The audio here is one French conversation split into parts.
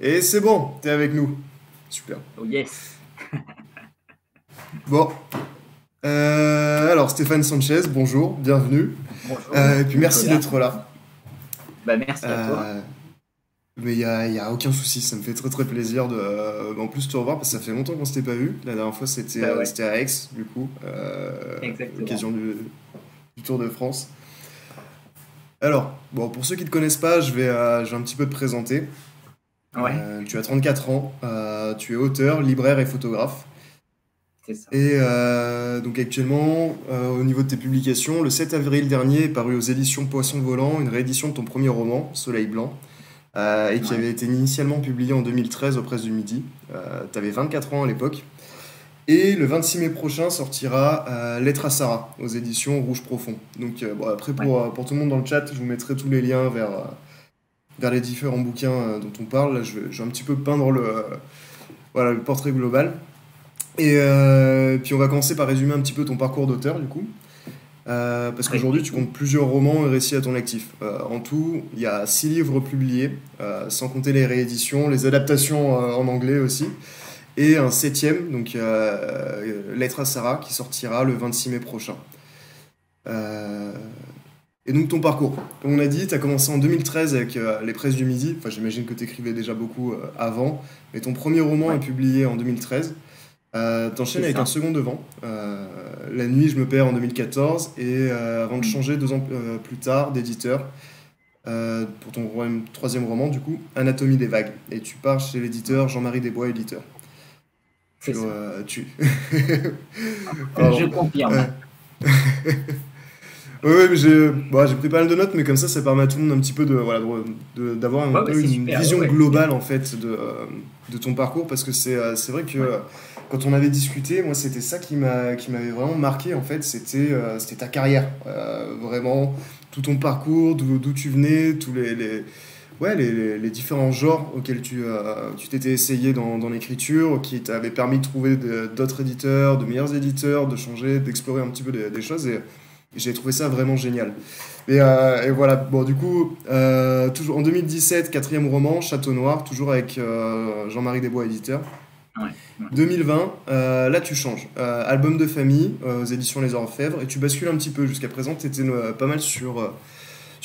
Et c'est bon, t'es avec nous. Super. Oh yes. Bon, alors Stéphane Sanchez, bonjour, bienvenue. Bonjour, Et puis merci Nicolas. d'être là. Bah, merci à toi. Euh, mais y a aucun souci, ça me fait très très plaisir de en plus te revoir parce que ça fait longtemps qu'on s'était pas vu. La dernière fois Bah ouais, c'était à Aix, du coup, à exactement. l'occasion du Tour de France. Alors, bon, pour ceux qui ne te connaissent pas, je vais un petit peu te présenter. Ouais, Tu as 34 ans, tu es auteur, libraire et photographe. c'est ça. Et donc actuellement, au niveau de tes publications, le 7 avril dernier est paru aux éditions Poisson Volant une réédition de ton premier roman, Soleil Blanc, et qui Ouais, avait été initialement publié en 2013 aux Presses du Midi. Tu avais 24 ans à l'époque. Et le 26 mai prochain sortira Lettre à Sarah aux éditions Rouge Profond. Donc bon, après ouais. pour tout le monde dans le chat, je vous mettrai tous les liens vers les différents bouquins dont on parle. Là, je vais un petit peu peindre voilà, le portrait global. Et puis on va commencer par résumer un petit peu ton parcours d'auteur du coup. Parce Avec qu'aujourd'hui tu plaisir. comptes plusieurs romans et récits à ton actif. En tout, il y a 6 livres publiés, sans compter les rééditions, les adaptations en anglais aussi. Et un septième, donc Lettre à Sarah, qui sortira le 26 mai prochain. Euh, et donc ton parcours. Comme on a dit, tu as commencé en 2013 avec Les Presses du Midi. Enfin, j'imagine que tu écrivais déjà beaucoup avant. Mais ton premier roman est Ouais, publié en 2013. c'est T'enchaînes avec un ça. second devant. La nuit, je me perds en 2014. Et avant de Mm. changer 2 ans plus tard d'éditeur, pour ton troisième roman, du coup, Anatomie des vagues. Et tu pars chez Ouais, l'éditeur Jean-Marie Desbois, éditeur. c'est ça. Tu... Je Pardon. Euh, confirme. ouais, ouais, mais j'ai pris pas mal de notes, mais comme ça permet à tout le monde un petit peu voilà, d'avoir un Ouais, bah, peu c'est une super. Ouais, vision ouais, c'est bien. globale en fait de ton parcours, parce que c'est vrai que Ouais, quand on avait discuté, moi c'était ça qui m'avait vraiment marqué en fait, c'était ta carrière, vraiment tout ton parcours, d'où tu venais, ouais, les différents genres auxquels tu t'étais essayé dans l'écriture, qui t'avaient permis de trouver d'autres éditeurs, de meilleurs éditeurs, de changer, d'explorer un petit peu des choses. Et j'ai trouvé ça vraiment génial. Et voilà, bon, du coup, toujours en 2017, quatrième roman, Château Noir, toujours avec Jean-Marie Desbois, éditeur. ouais, ouais. 2020, là tu changes. Album de famille aux éditions Les Orfèvres, et tu bascules un petit peu. Jusqu'à présent, tu étais pas mal sur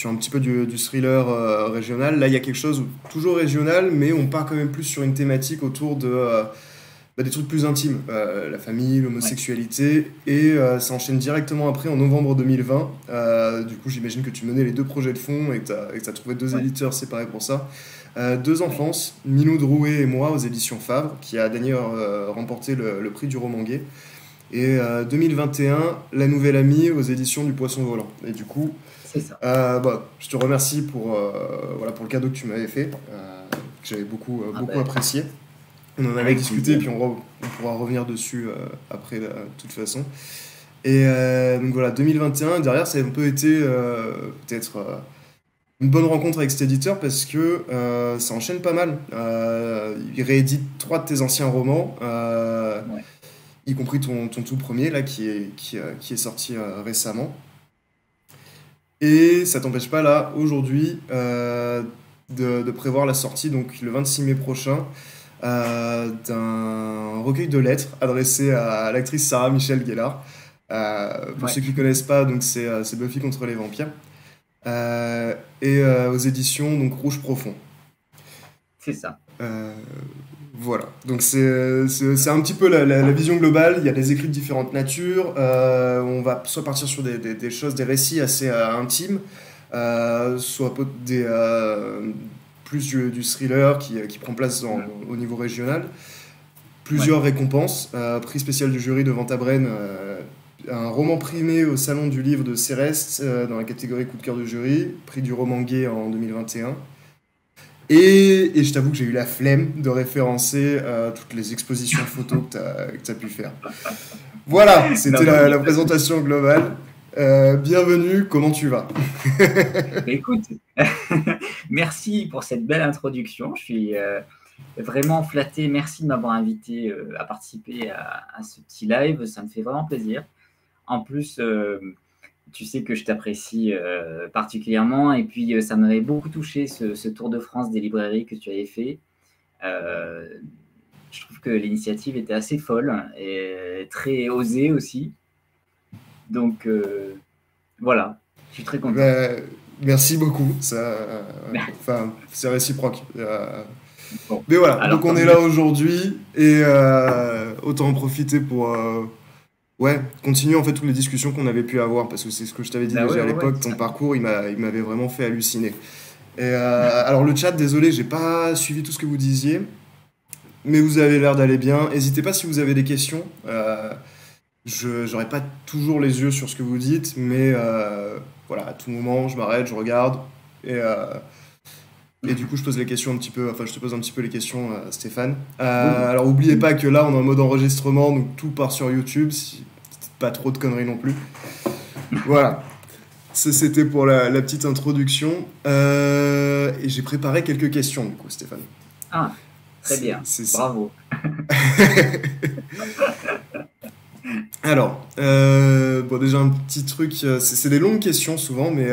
un petit peu du thriller régional. Là, il y a quelque chose toujours régional, mais on part quand même plus sur une thématique autour des trucs plus intimes, la famille, Ouais. l'homosexualité, et ça enchaîne directement après en novembre 2020. Du coup, j'imagine que tu menais les deux projets de fond et que tu as trouvé deux Ouais, éditeurs séparés pour ça. Deux ouais. enfances, Minou Drouet et moi aux éditions Favre, qui a d'ailleurs remporté le prix du roman gay. Et 2021, La Nouvelle Amie aux éditions du Poisson Volant. Et du coup, C'est ça. bah, je te remercie voilà, pour le cadeau que tu m'avais fait, que j'avais Ah beaucoup ben, apprécié. On en avait avec discuté, plaisir. puis on pourra revenir dessus après, de toute façon. Et donc voilà, 2021, derrière, ça a un peu été peut-être une bonne rencontre avec cet éditeur parce que ça enchaîne pas mal. Il réédite trois de tes anciens romans, Ouais, y compris ton tout premier, là, qui est sorti récemment. Et ça t'empêche pas, là, aujourd'hui, de prévoir la sortie, donc le 26 mai prochain, d'un recueil de lettres adressé à l'actrice Sarah Michelle Gellar. Pour ouais, ceux qui connaissent pas, donc c'est Buffy contre les vampires. Euh, et aux éditions donc Rouge Profond. c'est ça. Euh, voilà, donc c'est un petit peu la vision globale. Il y a des écrits de différentes natures. On va soit partir sur des choses, des récits assez intimes, soit plus du thriller qui prend place Mm. au niveau régional. Ouais, Plusieurs récompenses, prix spécial du jury de Ventabren, un roman primé au Salon du Livre de Céreste dans la catégorie coup de cœur du jury, prix du roman gay en 2021. Et je t'avoue que j'ai eu la flemme de référencer toutes les expositions photos que tu as pu faire. Voilà, non, c'était non, il n'y a la pas de souci. présentation globale. Bienvenue, comment tu vas? Bah, écoute, merci pour cette belle introduction. Je suis vraiment flatté. Merci de m'avoir invité à participer à ce petit live. Ça me fait vraiment plaisir. En plus, tu sais que je t'apprécie particulièrement. Et puis, ça m'avait beaucoup touché ce Tour de France des librairies que tu avais fait. Euh, je trouve que l'initiative était assez folle et très osée aussi. Donc voilà, je suis très content. Ben, merci beaucoup. Enfin, c'est réciproque. Bon, Mais voilà, alors donc on tant est mieux. là aujourd'hui et autant en profiter pour ouais, continuer en fait toutes les discussions qu'on avait pu avoir parce que c'est ce que je t'avais dit Bah ouais, déjà à ouais, ouais, l'époque. Ton totalement. parcours, il m'avait vraiment fait halluciner. Et alors le chat, désolé, j'ai pas suivi tout ce que vous disiez, mais vous avez l'air d'aller bien. N'hésitez pas si vous avez des questions. Je j'aurai pas toujours les yeux sur ce que vous dites, mais voilà, à tout moment, je m'arrête, je regarde et et du coup, je pose les questions un petit peu, enfin, je te pose un petit peu les questions, Stéphane. Oui. Alors, oubliez pas que là, on est en mode enregistrement, donc tout part sur YouTube, si pas trop de conneries non plus. Voilà, ça c'était pour la petite introduction. Et j'ai préparé quelques questions, du coup, Stéphane. Ah, très C'est, bien. c'est- Bravo. Alors, bon, déjà un petit truc, c'est des longues questions souvent, mais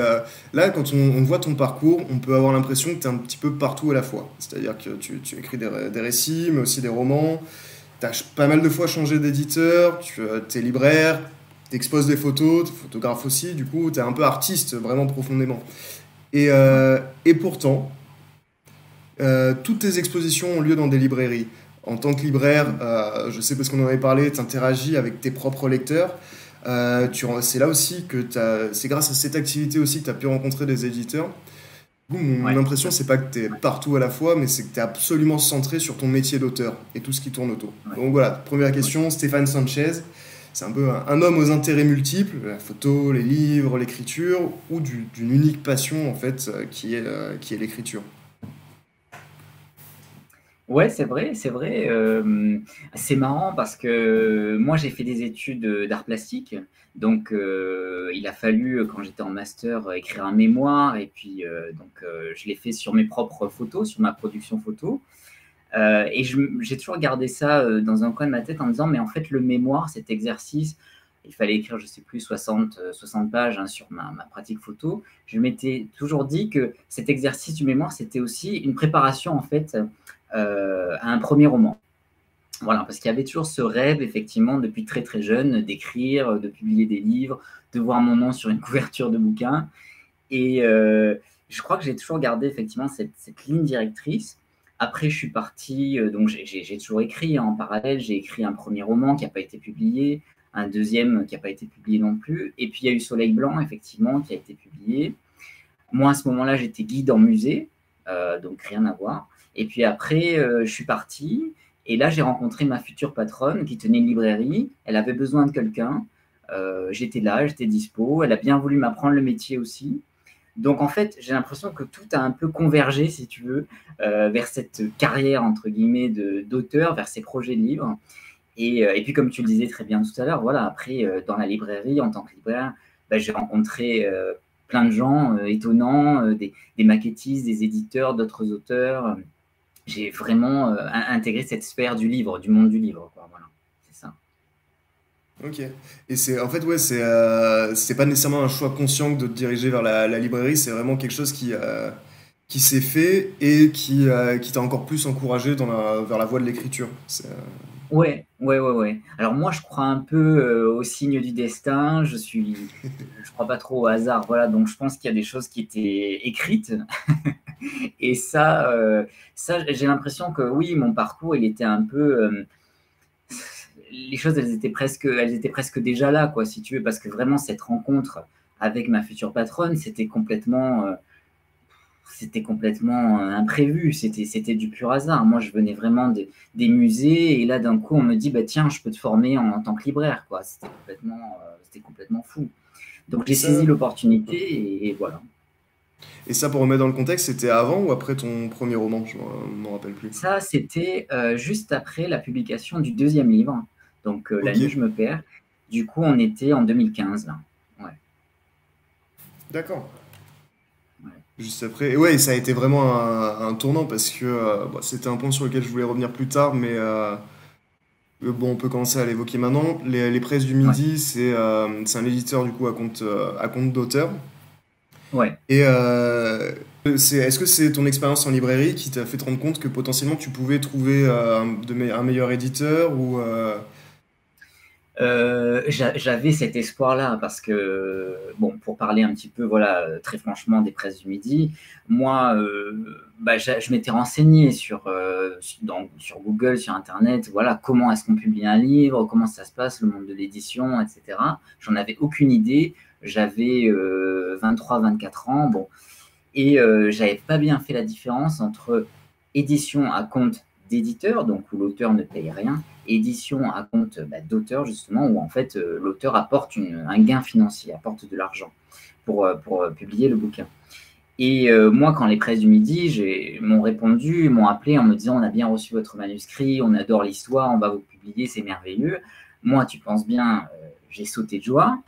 là, quand on voit ton parcours, on peut avoir l'impression que tu es un petit peu partout à la fois. C'est-à-dire que tu écris des récits, mais aussi des romans. Tu as pas mal de fois changé d'éditeur, tu es libraire, tu exposes des photos, tu photographes aussi, du coup, tu es un peu artiste vraiment profondément. Ouais. Et pourtant, toutes tes expositions ont lieu dans des librairies. En tant que libraire, je sais parce qu'on en avait parlé, tu interagis avec tes propres lecteurs. C'est là aussi que c'est grâce à cette activité aussi que tu as pu rencontrer des éditeurs. Mon Ouais, impression, c'est pas que tu es partout à la fois, mais c'est que tu es absolument centré sur ton métier d'auteur et tout ce qui tourne autour. ouais, Donc voilà, première ouais. question, Stéphane Sanchez. C'est un peu un homme aux intérêts multiples, la photo, les livres, l'écriture, ou d'une unique passion en fait, qui est l'écriture. Ouais, c'est vrai, c'est vrai. C'est marrant parce que moi, j'ai fait des études d'art plastique. Donc, il a fallu, quand j'étais en master, écrire un mémoire. Et puis, je l'ai fait sur mes propres photos, sur ma production photo. J'ai toujours gardé ça dans un coin de ma tête en me disant, mais en fait, le mémoire, cet exercice, il fallait écrire, je sais plus, 60 pages hein, sur ma pratique photo. Je m'étais toujours dit que cet exercice du mémoire, c'était aussi une préparation, en fait, à un premier roman. Voilà, parce qu'il y avait toujours ce rêve, effectivement, depuis très très jeune, d'écrire, de publier des livres, de voir mon nom sur une couverture de bouquin. Et je crois que j'ai toujours gardé effectivement cette ligne directrice. Après, je suis parti, donc j'ai toujours écrit hein, en parallèle. J'ai écrit un premier roman qui n'a pas été publié, un deuxième qui n'a pas été publié non plus. Et puis, il y a eu Soleil Blanc, effectivement, qui a été publié. Moi, à ce moment-là, j'étais guide en musée, donc rien à voir. Et puis après, je suis parti. Et là, j'ai rencontré ma future patronne qui tenait une librairie. Elle avait besoin de quelqu'un. J'étais là, j'étais dispo. Elle a bien voulu m'apprendre le métier aussi. Donc en fait, j'ai l'impression que tout a un peu convergé, si tu veux, vers cette carrière, entre guillemets, d'auteur, vers ces projets de livres. Et puis, comme tu le disais très bien tout à l'heure, voilà, après, dans la librairie, en tant que libraire, bah, j'ai rencontré plein de gens étonnants, des maquettistes, des éditeurs, d'autres auteurs. J'ai vraiment intégré cette sphère du livre, du monde du livre, quoi. Voilà, c'est ça. Ok. Et c'est en fait ouais c'est pas nécessairement un choix conscient de te diriger vers la librairie, c'est vraiment quelque chose qui s'est fait et qui t'a encore plus encouragé vers la voie de l'écriture. Ouais, ouais, ouais, ouais. Alors moi, je crois un peu au signe du destin. Je crois pas trop au hasard. Voilà, donc je pense qu'il y a des choses qui étaient écrites. Et ça, j'ai l'impression que oui, mon parcours, il était un peu. Les choses, elles étaient presque déjà là, quoi, si tu veux, parce que vraiment cette rencontre avec ma future patronne, c'était complètement imprévu, c'était du pur hasard. Moi, je venais vraiment des musées et là, d'un coup, on me dit, bah, tiens, je peux te former en tant que libraire, quoi. C'était complètement fou. Donc, Et j'ai saisi ça l'opportunité et voilà. et ça pour remettre dans le contexte, c'était avant ou après ton premier roman? Je m'en rappelle plus. Ça, c'était juste après la publication du deuxième livre, donc La Ok, nuit, je me perds. Du coup, on était en 2015, là. Ouais, d'accord. ouais. Juste après. Et ouais, et ça a été vraiment un tournant parce que bon, c'était un point sur lequel je voulais revenir plus tard, mais bon, on peut commencer à l'évoquer maintenant. Les Presses du Ouais, Midi, c'est un éditeur du coup à compte d'auteur. ouais, Et Est-ce que c'est ton expérience en librairie qui t'a fait te rendre compte que potentiellement tu pouvais trouver un meilleur éditeur ou J'avais cet espoir-là parce que, bon, pour parler un petit peu, voilà, très franchement des presses du Midi, moi, bah, je m'étais renseigné sur Google, sur Internet, voilà, comment est-ce qu'on publie un livre, comment ça se passe, le monde de l'édition, etc. J'en avais aucune idée. J'avais 23, 24 ans, bon, et j'avais pas bien fait la différence entre édition à compte d'éditeur, donc où l'auteur ne paye rien, édition à compte d'auteur, justement, où en fait l'auteur apporte un gain financier, apporte de l'argent pour publier le bouquin. Et moi, quand les presses du Midi m'ont répondu, m'ont appelé en me disant on a bien reçu votre manuscrit, on adore l'histoire, on va vous publier, c'est merveilleux. Moi, tu penses bien, j'ai sauté de joie.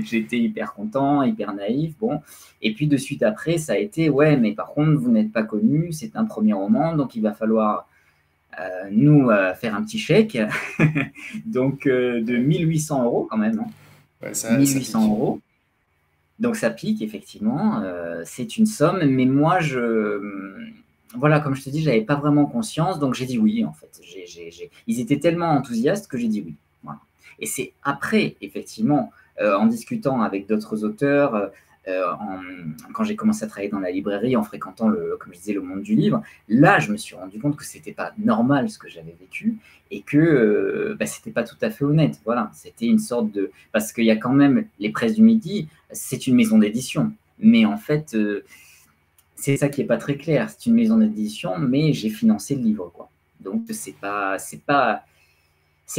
J'étais hyper content, hyper naïf. Bon. Et puis de suite après, ça a été ouais, mais par contre, vous n'êtes pas connu, c'est un premier roman, donc il va falloir nous faire un petit chèque. Donc de 1 800 € quand même. Hein. ouais, ça 1 800 pique. euros. Donc ça pique, effectivement, c'est une somme, mais moi, voilà, comme je te dis, j'avais pas vraiment conscience, donc j'ai dit oui, en fait. Ils étaient tellement enthousiastes que j'ai dit oui. Voilà. Et c'est après, effectivement, en discutant avec d'autres auteurs, quand j'ai commencé à travailler dans la librairie, en fréquentant, comme je disais, le monde du livre, là, je me suis rendu compte que c'était pas normal ce que j'avais vécu et que c'était pas tout à fait honnête. Voilà, c'était une sorte de... Parce qu'il y a quand même les presses du Midi, c'est une maison d'édition. Mais en fait, c'est ça qui n'est pas très clair. C'est une maison d'édition, mais j'ai financé le livre, quoi. Donc, c'est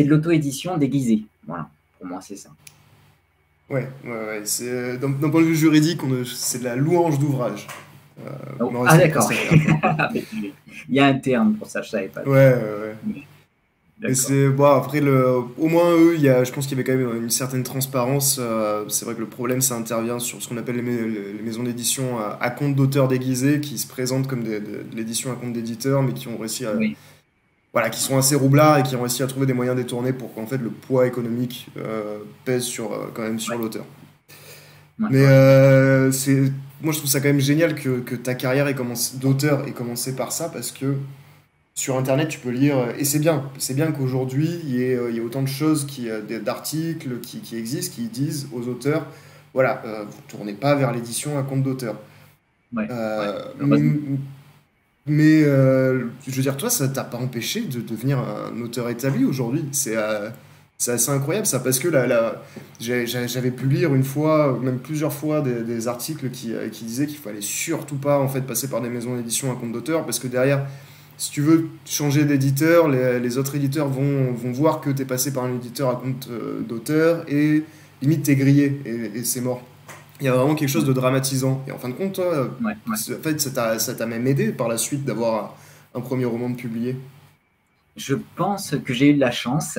de l'auto-édition déguisée. Voilà, pour moi, c'est ça. Ouais. D'un point de vue juridique, c'est de la louange d'ouvrage. Oh, Non, ah, c'est une d'accord. presse littéraire, quoi. Il y a un terme pour ça, je ne savais pas. Ouais. Et D'accord. c'est bon après au moins eux, je pense qu'il y avait quand même une certaine transparence. C'est vrai que le problème ça intervient sur ce qu'on appelle les maisons d'édition à compte d'auteur déguisés qui se présentent comme de l'édition à compte d'éditeur, mais qui ont réussi à Oui, voilà, qui sont assez roublards et qui ont réussi à trouver des moyens détournés pour qu'en fait le poids économique pèse quand même sur ouais, l'auteur. ouais, Mais ouais. moi je trouve ça quand même génial que ta carrière d'auteur ait commencé par ça parce que sur Internet, tu peux lire, et c'est bien qu'aujourd'hui, il y ait autant de choses, d'articles qui existent, qui disent aux auteurs, voilà, vous ne tournez pas vers l'édition à compte d'auteur. Ouais, ouais, Euh, heureusement. m- mais, je veux dire, toi, ça t'a pas empêché de devenir un auteur établi aujourd'hui. C'est assez incroyable ça, parce que j'avais pu lire une fois, même plusieurs fois, des articles qui disaient qu'il fallait surtout pas en fait passer par des maisons d'édition à compte d'auteur, parce que derrière, si tu veux changer d'éditeur, les autres éditeurs vont voir que tu es passé par un éditeur à compte d'auteur et limite t'es grillé et c'est mort. Il y a vraiment quelque chose Ouais, de dramatisant. Et en fin de compte, toi, ouais, ouais. en fait, ça t'a même aidé par la suite d'avoir un premier roman de publié. Je pense que j'ai eu de la chance.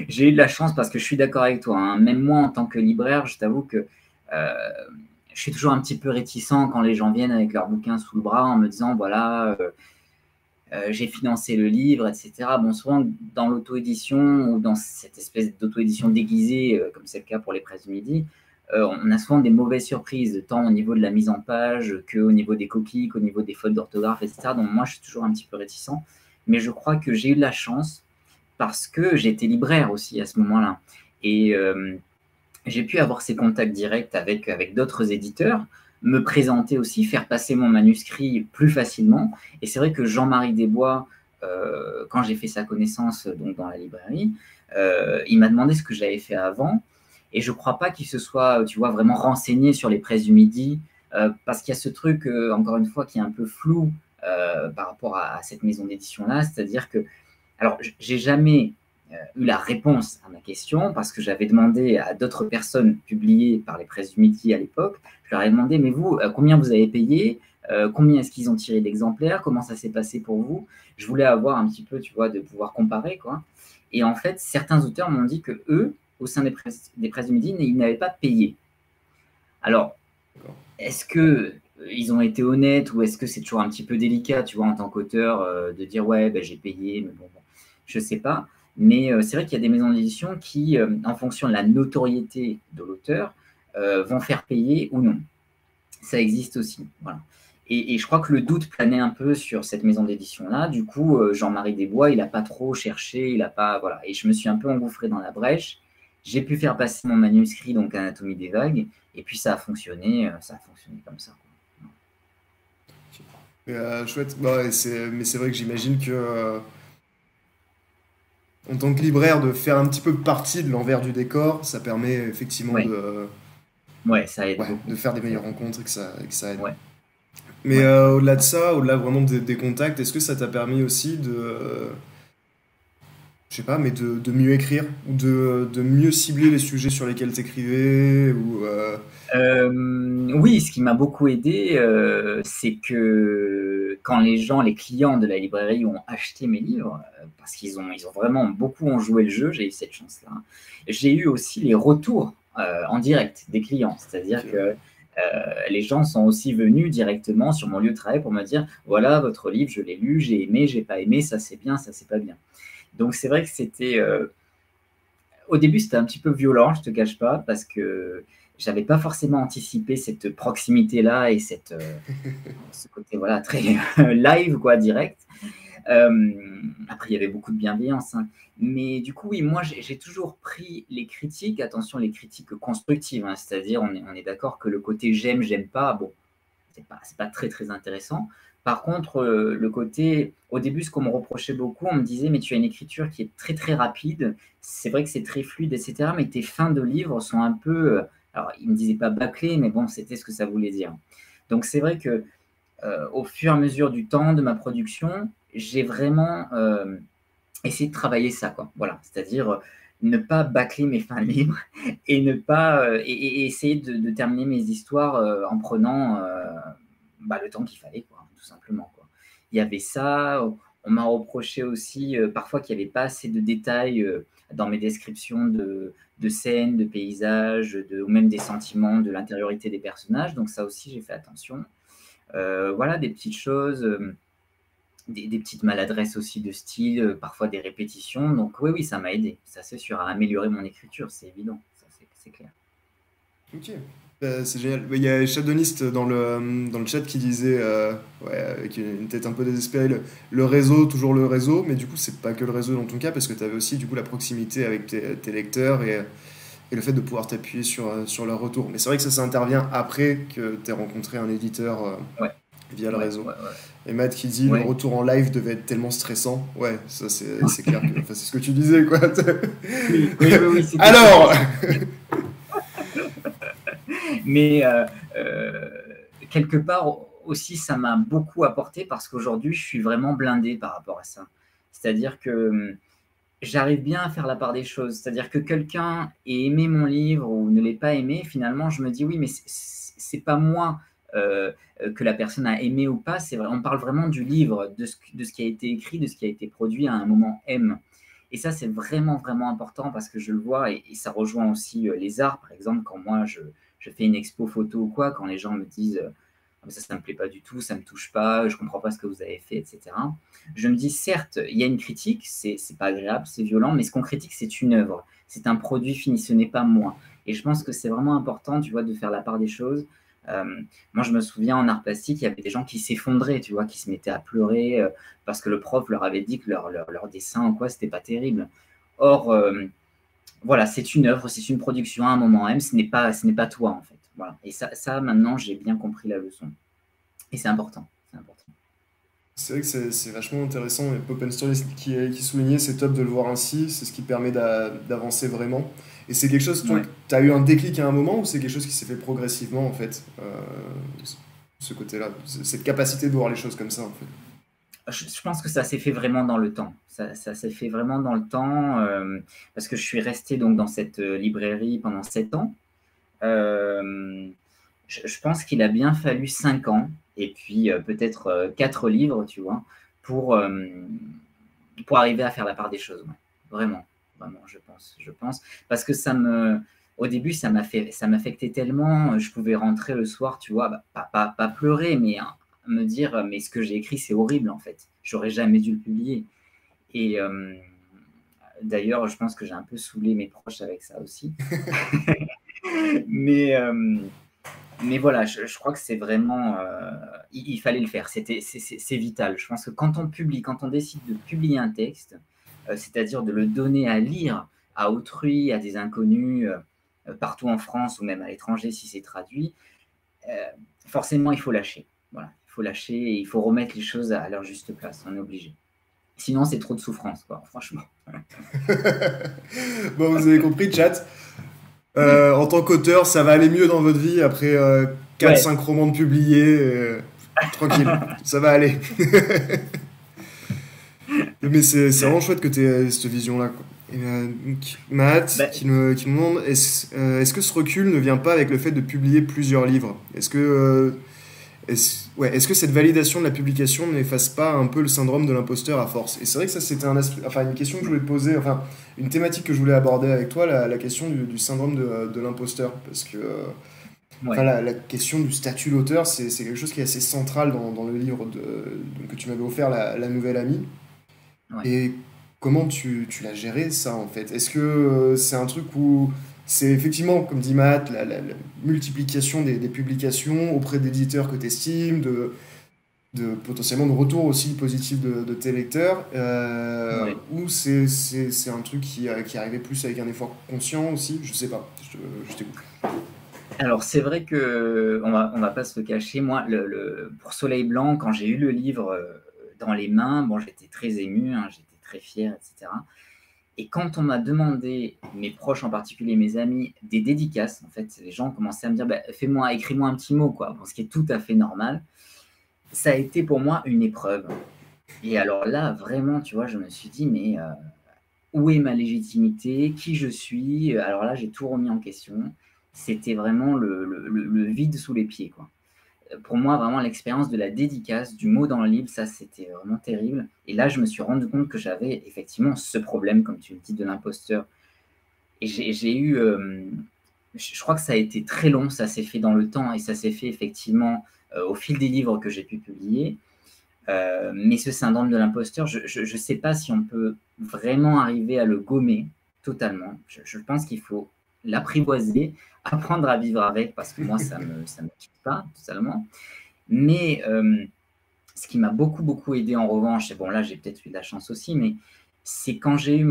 J'ai eu de la chance parce que je suis d'accord avec toi. Hein. Même moi, en tant que libraire, je t'avoue que euh, je suis toujours un petit peu réticent quand les gens viennent avec leur bouquin sous le bras en me disant voilà, j'ai financé le livre, etc. Bon, souvent dans l'auto-édition ou dans cette espèce d'auto-édition déguisée, comme c'est le cas pour les presses du Midi, on a souvent des mauvaises surprises, tant au niveau de la mise en page qu'au niveau des copies, qu'au niveau des fautes d'orthographe, etc. Donc moi, je suis toujours un petit peu réticent. Mais je crois que j'ai eu de la chance parce que j'étais libraire aussi à ce moment-là. Et j'ai pu avoir ces contacts directs avec d'autres éditeurs, me présenter aussi, faire passer mon manuscrit plus facilement. Et c'est vrai que Jean-Marie Desbois, quand j'ai fait sa connaissance donc dans la librairie, il m'a demandé ce que j'avais fait avant. Et je ne crois pas qu'il se soit, tu vois, vraiment renseigné sur les presses du Midi, parce qu'il y a ce truc, encore une fois, qui est un peu flou par rapport à cette maison d'édition-là. C'est-à-dire que alors, j'ai jamais eu la réponse à ma question parce que j'avais demandé à d'autres personnes publiées par les presses du Midi à l'époque. Je leur ai demandé, mais vous, combien vous avez payé? Combien est-ce qu'ils ont tiré d'exemplaires? Comment ça s'est passé pour vous? Je voulais avoir un petit peu, tu vois, de pouvoir comparer, quoi. Et en fait, certains auteurs m'ont dit que eux, au sein des presses du Midi, ils n'avaient pas payé. Alors, D'accord. est-ce que ils ont été honnêtes ou est-ce que c'est toujours un petit peu délicat, tu vois, en tant qu'auteur, de dire ouais, ben, j'ai payé, mais bon, je sais pas. Mais c'est vrai qu'il y a des maisons d'édition qui, en fonction de la notoriété de l'auteur, vont faire payer ou non. Ça existe aussi, voilà. Et je crois que le doute planait un peu sur cette maison d'édition-là. Du coup, Jean-Marie Desbois, il n'a pas trop cherché, il a pas, voilà. Et je me suis un peu engouffré dans la brèche. J'ai pu faire passer mon manuscrit, donc Anatomie des vagues, et puis ça a fonctionné comme ça, quoi. Chouette. Bah, mais c'est vrai que j'imagine que en tant que libraire, de faire un petit peu partie de l'envers du décor, ça permet effectivement Ouais, ouais, ça aide ouais, de beaucoup. faire des Ça meilleures aide beaucoup. rencontres et que ça aide. Ouais, Mais ouais, ouais. au-delà de ça, au-delà vraiment des contacts, est-ce que ça t'a permis aussi de, je sais pas, mais de mieux écrire ou de mieux cibler les sujets sur lesquels t'écrivais ou Oui, ce qui m'a beaucoup aidé, c'est que quand les gens, les clients de la librairie ont acheté mes livres, parce ils ont vraiment beaucoup joué le jeu, j'ai eu cette chance-là. J'ai eu aussi les retours en direct des clients, c'est-à-dire ok. que les gens sont aussi venus directement sur mon lieu de travail pour me dire, voilà, votre livre, je l'ai lu, j'ai aimé, j'ai pas aimé, ça c'est bien, ça c'est pas bien. Donc c'est vrai que au début, c'était un petit peu violent, je te cache pas, parce que j'avais pas forcément anticipé cette proximité-là et ce côté voilà très live quoi, direct. Après, il y avait beaucoup de bienveillance, hein. Mais du coup, oui, moi, j'ai toujours pris les critiques, attention, les critiques constructives, hein, c'est-à-dire, on est d'accord que le côté j'aime, j'aime pas, bon, c'est pas très, très intéressant. Par contre, le côté, au début, ce qu'on me reprochait beaucoup, on me disait, mais tu as une écriture qui est très, très rapide. C'est vrai que c'est très fluide, etc. Mais tes fins de livres sont un peu, alors, ils me disaient pas bâclées, mais bon, c'était ce que ça voulait dire. Donc, c'est vrai que au fur et à mesure du temps de ma production, j'ai vraiment essayé de travailler ça, quoi. Voilà, c'est-à-dire ne pas bâcler mes fins de livres et ne pas et essayer de terminer mes histoires en prenant bah, le temps qu'il fallait, quoi, tout simplement, quoi. Il y avait ça. On m'a reproché aussi parfois qu'il n'y avait pas assez de détails dans mes descriptions de scènes, de paysages, ou même des sentiments, de l'intériorité des personnages. Donc ça aussi, j'ai fait attention. Voilà, des petites choses, des petites maladresses aussi de style, parfois des répétitions. Donc oui, oui, ça m'a aidé, ça c'est sûr, à améliorer mon écriture, c'est évident, ça c'est clair. Ok. C'est génial. Il y a Shadowlist dans le chat qui disait, ouais, avec une tête un peu désespérée, le réseau, toujours le réseau, mais du coup, c'est pas que le réseau dans ton cas, parce que tu avais aussi du coup la proximité avec tes lecteurs et le fait de pouvoir t'appuyer sur leur retour. Mais c'est vrai que ça intervient après que tu aies rencontré un éditeur Ouais, via le ouais, réseau. ouais, ouais. Et Matt qui dit le Ouais, retour en live devait être tellement stressant. Ouais, ça c'est clair que. Enfin, c'est ce que tu disais, quoi. oui, oui, oui, oui, c'était très Alors stressant. Mais euh, quelque part aussi, ça m'a beaucoup apporté parce qu'aujourd'hui, je suis vraiment blindé par rapport à ça. C'est-à-dire que j'arrive bien à faire la part des choses. C'est-à-dire que quelqu'un ait aimé mon livre ou ne l'ait pas aimé, finalement, je me dis oui, mais c'est pas moi que la personne a aimé ou pas. C'est vrai, on parle vraiment du livre, de ce qui a été écrit, de ce qui a été produit à un moment M. Et ça, c'est vraiment, vraiment important parce que je le vois et ça rejoint aussi les arts. Par exemple, quand moi, je fais une expo photo ou quoi, quand les gens me disent ah, ça ne me plaît pas du tout, ça ne me touche pas, je ne comprends pas ce que vous avez fait, etc. Je me dis, certes, il y a une critique, c'est pas agréable, c'est violent, mais ce qu'on critique, c'est une œuvre, c'est un produit fini, ce n'est pas moi. Et je pense que c'est vraiment important, tu vois, de faire la part des choses. Moi, je me souviens en art plastique, il y avait des gens qui s'effondraient, tu vois, qui se mettaient à pleurer parce que le prof leur avait dit que leur dessin ou quoi, c'était pas terrible. Or, voilà, c'est une œuvre, c'est une production à un moment M, ce n'est pas toi, en fait. Voilà. Et ça, maintenant, j'ai bien compris la leçon. Et c'est important, c'est important. C'est vrai que c'est vachement intéressant. Et Pop and Story qui soulignait, c'est top de le voir ainsi. C'est ce qui permet d'avancer vraiment. Et c'est quelque chose, toi, Ouais. que tu as eu un déclic à un moment ou c'est quelque chose qui s'est fait progressivement, en fait, ce côté-là, cette capacité de voir les choses comme ça, en fait. Je pense que ça s'est fait vraiment dans le temps. Ça s'est fait vraiment dans le temps parce que je suis resté donc dans cette librairie pendant 7 ans. Euh, je pense qu'il a bien fallu 5 ans et puis peut-être 4 livres, tu vois, pour, euh, pour arriver à faire la part des choses. Ouais. Vraiment, vraiment, je pense. Je pense. Parce que au début, ça m'affectait tellement. Je pouvais rentrer le soir, tu vois, bah, pas pleurer, mais hein, me dire, mais ce que j'ai écrit, c'est horrible en fait. J'aurais jamais dû le publier. Et d'ailleurs, je pense que j'ai un peu saoulé mes proches avec ça aussi. mais, euh, mais voilà, je crois que c'est vraiment, il fallait le faire. C'est vital. Je pense que quand on publie, quand on décide de publier un texte, c'est-à-dire de le donner à lire à autrui, à des inconnus, partout en France ou même à l'étranger si c'est traduit, euh, forcément il faut lâcher. Voilà, il faut lâcher et il faut remettre les choses à leur juste place. On est obligé. Sinon, c'est trop de souffrance, quoi, franchement. Bon, vous avez compris, chat. En tant qu'auteur, ça va aller mieux dans votre vie après Ouais. 4-5 romans de publiés. Tranquille, ça va aller. Mais c'est vraiment chouette que tu aies cette vision-là, quoi. Et, donc, Matt Ben, qui me demande est-ce que ce recul ne vient pas avec le fait de publier plusieurs livres? Est-ce que cette validation de la publication n'efface pas un peu le syndrome de l'imposteur à force? Et c'est vrai que ça, c'était une question que je voulais te poser, enfin, une thématique que je voulais aborder avec toi, la question du syndrome de l'imposteur. Parce que enfin, ouais, la question du statut d'auteur, c'est quelque chose qui est assez central dans le livre que tu m'avais offert, la Nouvelle Amie. ouais. Et comment tu l'as géré ça en fait? Est-ce que c'est un truc où c'est effectivement, comme dit Matt, la multiplication des publications auprès d'éditeurs que tu estimes, potentiellement de retours aussi positifs de tes lecteurs, Ouais. ou c'est un truc qui arrivait plus avec un effort conscient aussi? Je sais pas, je t'écoute. Alors, c'est vrai que on va pas se le cacher. Moi, pour Soleil Blanc, quand j'ai eu le livre dans les mains, bon, j'étais très ému, hein, j'étais très fier, etc. Et quand on m'a demandé, mes proches en particulier, mes amis, des dédicaces, en fait, les gens commençaient à me dire, bah, fais-moi, écris-moi un petit mot, quoi, bon, ce qui est tout à fait normal. Ça a été pour moi une épreuve. Et alors là, vraiment, tu vois, je me suis dit, mais où est ma légitimité? Qui je suis? Alors là, j'ai tout remis en question. C'était vraiment le vide sous les pieds, quoi. Pour moi, vraiment, l'expérience de la dédicace, du mot dans le livre, ça, c'était vraiment terrible. Et là, je me suis rendu compte que j'avais effectivement ce problème, comme tu le dis, de l'imposteur. Et j'ai eu, je crois que ça a été très long, ça s'est fait dans le temps et ça s'est fait effectivement au fil des livres que j'ai pu publier. Mais ce syndrome de l'imposteur, je ne sais pas si on peut vraiment arriver à le gommer totalement. Je pense qu'il faut l'apprivoiser, apprendre à vivre avec, parce que moi, ça me quitte pas totalement. Mais ce qui m'a beaucoup, beaucoup aidé en revanche, et bon là, j'ai peut-être eu de la chance aussi, mais c'est quand j'ai eu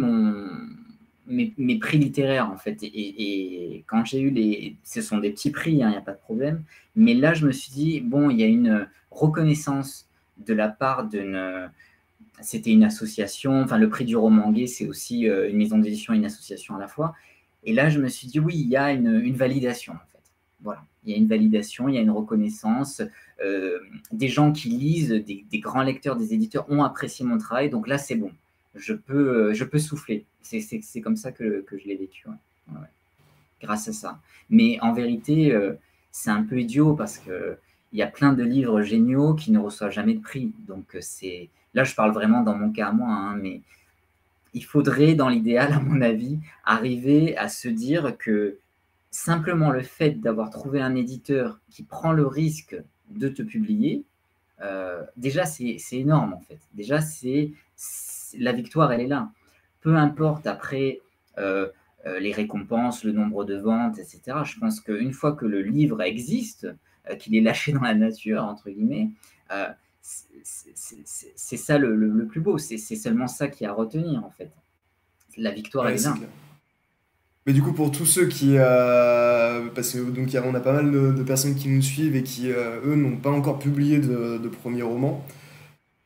mes prix littéraires, en fait. Et quand j'ai eu ce sont des petits prix, hein, il n'y a pas de problème. Mais là, je me suis dit, bon, il y a une reconnaissance de la part d'une. C'était une association, enfin, le prix du roman gay, c'est aussi une maison d'édition et une association à la fois. Et là, je me suis dit, oui, il y a une validation, en fait. Voilà. Il y a une validation, il y a une reconnaissance. Euh, des gens qui lisent, des grands lecteurs, des éditeurs ont apprécié mon travail. Donc là, c'est bon. Je peux souffler. C'est comme ça que je l'ai vécu. Ouais. Ouais, ouais. Grâce à ça. Mais en vérité, c'est un peu idiot parce que il y a plein de livres géniaux qui ne reçoivent jamais de prix. Donc c'est là, je parle vraiment dans mon cas à moi, hein, mais il faudrait, dans l'idéal, à mon avis, arriver à se dire que simplement le fait d'avoir trouvé un éditeur qui prend le risque de te publier, déjà, c'est énorme, en fait. Déjà, la victoire, elle est là. Peu importe après les récompenses, le nombre de ventes, etc. Je pense qu'une fois que le livre existe, qu'il est lâché dans la nature, entre guillemets, euh, c'est ça le plus beau. C'est seulement ça qui a à retenir, en fait. La victoire, elle Ouais, est c'est là. clair. Mais du coup, pour tous ceux parce que donc on a pas mal de personnes qui nous suivent et qui eux n'ont pas encore publié de premier roman,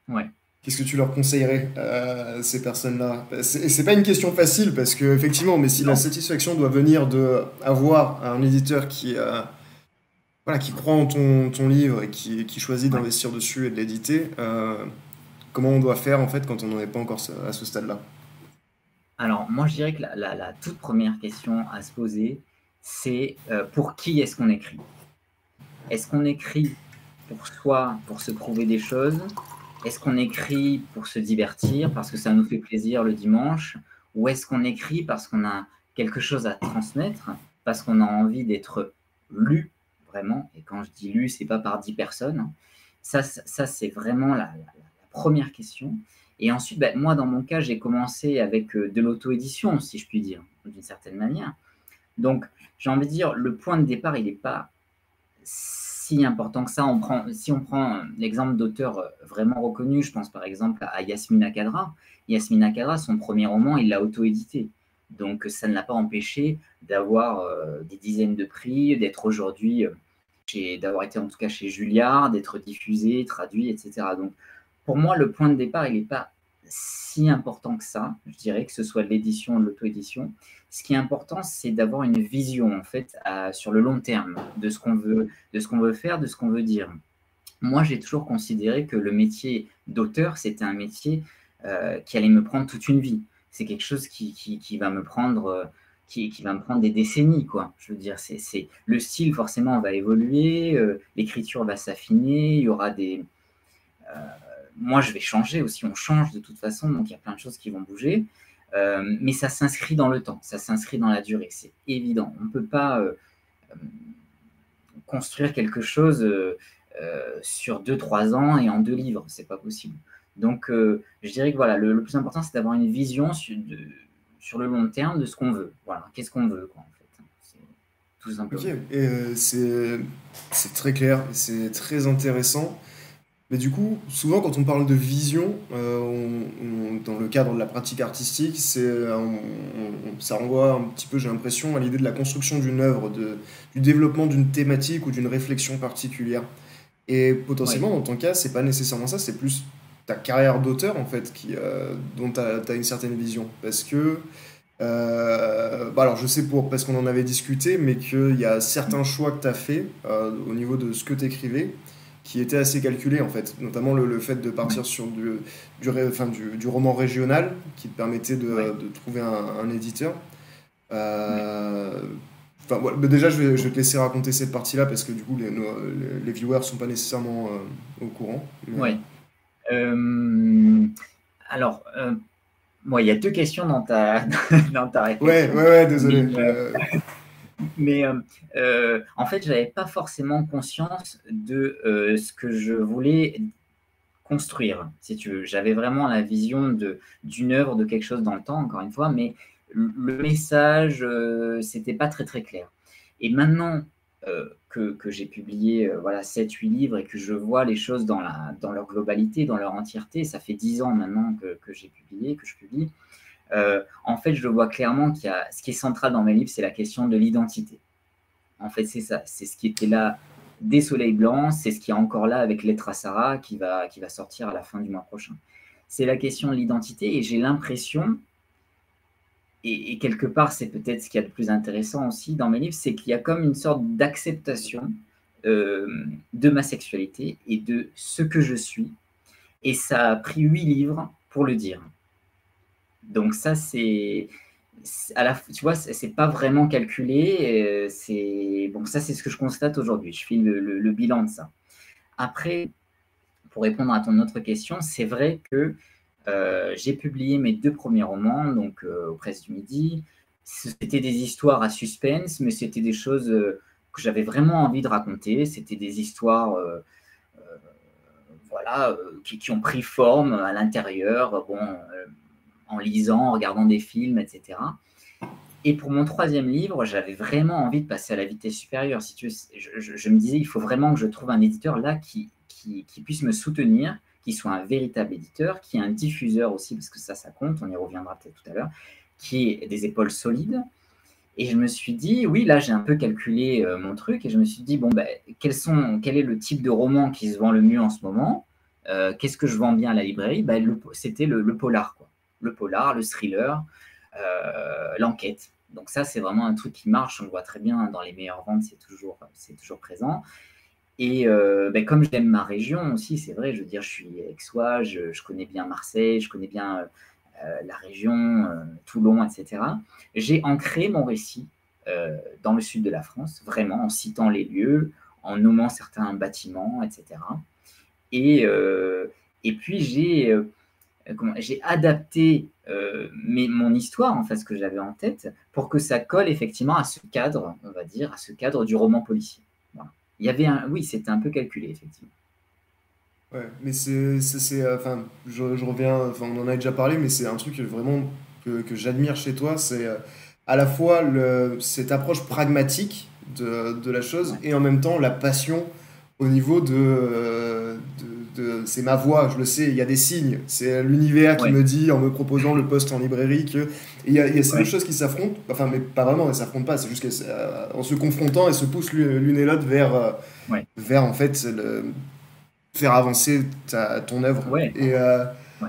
Ouais, qu'est-ce que tu leur conseillerais à ces personnes-là? C'est pas une question facile parce que effectivement, mais si la non, satisfaction doit venir de avoir un éditeur voilà, qui croit en ton livre et qui choisit ouais. d'investir dessus et de l'éditer, comment on doit faire en fait quand on n'en est pas encore à ce stade-là? Alors, moi, je dirais que la toute première question à se poser, c'est pour qui est-ce qu'on écrit? Est-ce qu'on écrit pour soi, pour se prouver des choses? Est-ce qu'on écrit pour se divertir, parce que ça nous fait plaisir le dimanche? Ou est-ce qu'on écrit parce qu'on a quelque chose à transmettre, parce qu'on a envie d'être lu, vraiment? Et quand je dis lu, c'est pas par 10 personnes. Ça c'est vraiment la première question. Et ensuite, ben, moi, dans mon cas, j'ai commencé avec de l'auto-édition, si je puis dire, d'une certaine manière. Donc, j'ai envie de dire, le point de départ, il n'est pas si important que ça. Si on prend l'exemple d'auteurs vraiment reconnus, je pense par exemple à Yasmina Khadra. Yasmina Khadra, son premier roman, il l'a auto-édité. Donc ça ne l'a pas empêché d'avoir des dizaines de prix, d'être aujourd'hui, d'avoir été en tout cas chez Julliard, d'être diffusé, traduit, etc. Donc pour moi, le point de départ, il n'est pas si important que ça, je dirais, que ce soit l'édition ou l'auto-édition. Ce qui est important, c'est d'avoir une vision, en fait, sur le long terme, de ce qu'on veut faire, de ce qu'on veut dire. Moi, j'ai toujours considéré que le métier d'auteur, c'était un métier qui allait me prendre toute une vie. C'est quelque chose qui va me prendre... qui va me prendre des décennies, quoi. Je veux dire, le style, forcément, va évoluer, l'écriture va s'affiner, il y aura des... moi, je vais changer aussi, on change de toute façon, donc il y a plein de choses qui vont bouger. Mais ça s'inscrit dans le temps, ça s'inscrit dans la durée, c'est évident. On ne peut pas construire quelque chose sur 2-3 ans et en 2 livres, c'est pas possible. Donc, je dirais que voilà, le plus important, c'est d'avoir une vision sur le long terme de ce qu'on veut. Voilà, qu'est-ce qu'on veut, quoi, en fait. C'est tout Ok, simplement. et c'est très clair, et c'est très intéressant. Mais du coup, souvent quand on parle de vision, dans le cadre de la pratique artistique, ça renvoie un petit peu, j'ai l'impression, à l'idée de la construction d'une œuvre, du développement d'une thématique ou d'une réflexion particulière. Et Oui, potentiellement, dans ton cas, c'est pas nécessairement ça, c'est plus ta carrière d'auteur en fait dont tu as une certaine vision. Parce que, bah alors je sais parce qu'on en avait discuté, mais qu'il y a certains choix que tu as fait au niveau de ce que tu écrivais qui étaient assez calculés en fait. Notamment le fait de oui, partir sur du roman régional qui te permettait oui, de trouver un éditeur. oui. Euh, Enfin, voilà. Mais déjà, je vais te laisser raconter cette partie-là parce que du coup, les viewers sont pas nécessairement au courant. Oui. Euh, alors, moi, il y a 2 questions dans ta, dans ta Ouais, réflexion. ouais, ouais, Mais, désolé. mais en fait, je n'avais pas forcément conscience de ce que je voulais construire, si tu veux. J'avais vraiment la vision d'une œuvre, de quelque chose dans le temps, encore une fois, mais le message, c'était pas très très clair. Et maintenant que j'ai publié voilà, 7-8 livres et que je vois les choses dans leur globalité, dans leur entièreté, ça fait 10 ans maintenant que j'ai publié, que je publie, en fait, je vois clairement ce qui est central dans mes livres, c'est la question de l'identité. En fait, c'est ça. C'est ce qui était là des Soleils Blancs, c'est ce qui est encore là avec Lettre à Sarah qui va sortir à la fin du mois prochain. C'est la question de l'identité et j'ai l'impression, et quelque part c'est peut-être ce qu'il y a de plus intéressant aussi dans mes livres, c'est qu'il y a comme une sorte d'acceptation de ma sexualité et de ce que je suis. Et ça a pris 8 livres pour le dire. Donc ça, tu vois, c'est pas vraiment calculé. Bon, ça, c'est ce que je constate aujourd'hui. Je fais le bilan de ça. Après, pour répondre à ton autre question, c'est vrai que j'ai publié mes 2 premiers romans, donc aux Presses du Midi. C'était des histoires à suspense, mais c'était des choses que j'avais vraiment envie de raconter. C'était des histoires voilà, qui ont pris forme à l'intérieur, bon, en lisant, en regardant des films, etc. Et pour mon 3e livre, j'avais vraiment envie de passer à la vitesse supérieure. Si tu veux, je me disais, il faut vraiment que je trouve un éditeur là qui puisse me soutenir, qui soit un véritable éditeur, qui est un diffuseur aussi, parce que ça compte, on y reviendra peut-être tout à l'heure, qui ait des épaules solides. Et je me suis dit, oui, là, j'ai un peu calculé mon truc, et je me suis dit, bon, ben, quel est le type de roman qui se vend le mieux en ce moment? Qu'est-ce que je vends bien à la librairie? Ben, c'était le polar, quoi. Le polar, le thriller, l'enquête. Donc ça, c'est vraiment un truc qui marche, on le voit très bien dans les meilleures ventes, c'est toujours présent. Et ben, comme j'aime ma région aussi, c'est vrai, je veux dire, je suis aixois, je connais bien Marseille, je connais bien la région, Toulon, etc. J'ai ancré mon récit dans le sud de la France, vraiment, en citant les lieux, en nommant certains bâtiments, etc. Et, et puis, j'ai adapté mon histoire, en fait, ce que j'avais en tête, pour que ça colle effectivement à ce cadre, on va dire, à ce cadre du roman policier. Voilà. Oui, c'était un peu calculé, effectivement. Ouais, mais enfin, je reviens, enfin, on en a déjà parlé, mais c'est un truc vraiment que j'admire chez toi, c'est à la fois cette approche pragmatique de la chose, Ouais. et en même temps la passion au niveau c'est ma voix, je le sais, il y a des signes, c'est l'univers qui Ouais. me dit en me proposant le poste en librairie que... Et il y a ces deux Ouais. choses qui s'affrontent, enfin mais pas vraiment, elles s'affrontent pas, c'est juste qu'en se confrontant, elles se poussent l'une et l'autre Ouais. vers en fait faire avancer ton œuvre. Ouais. Ouais.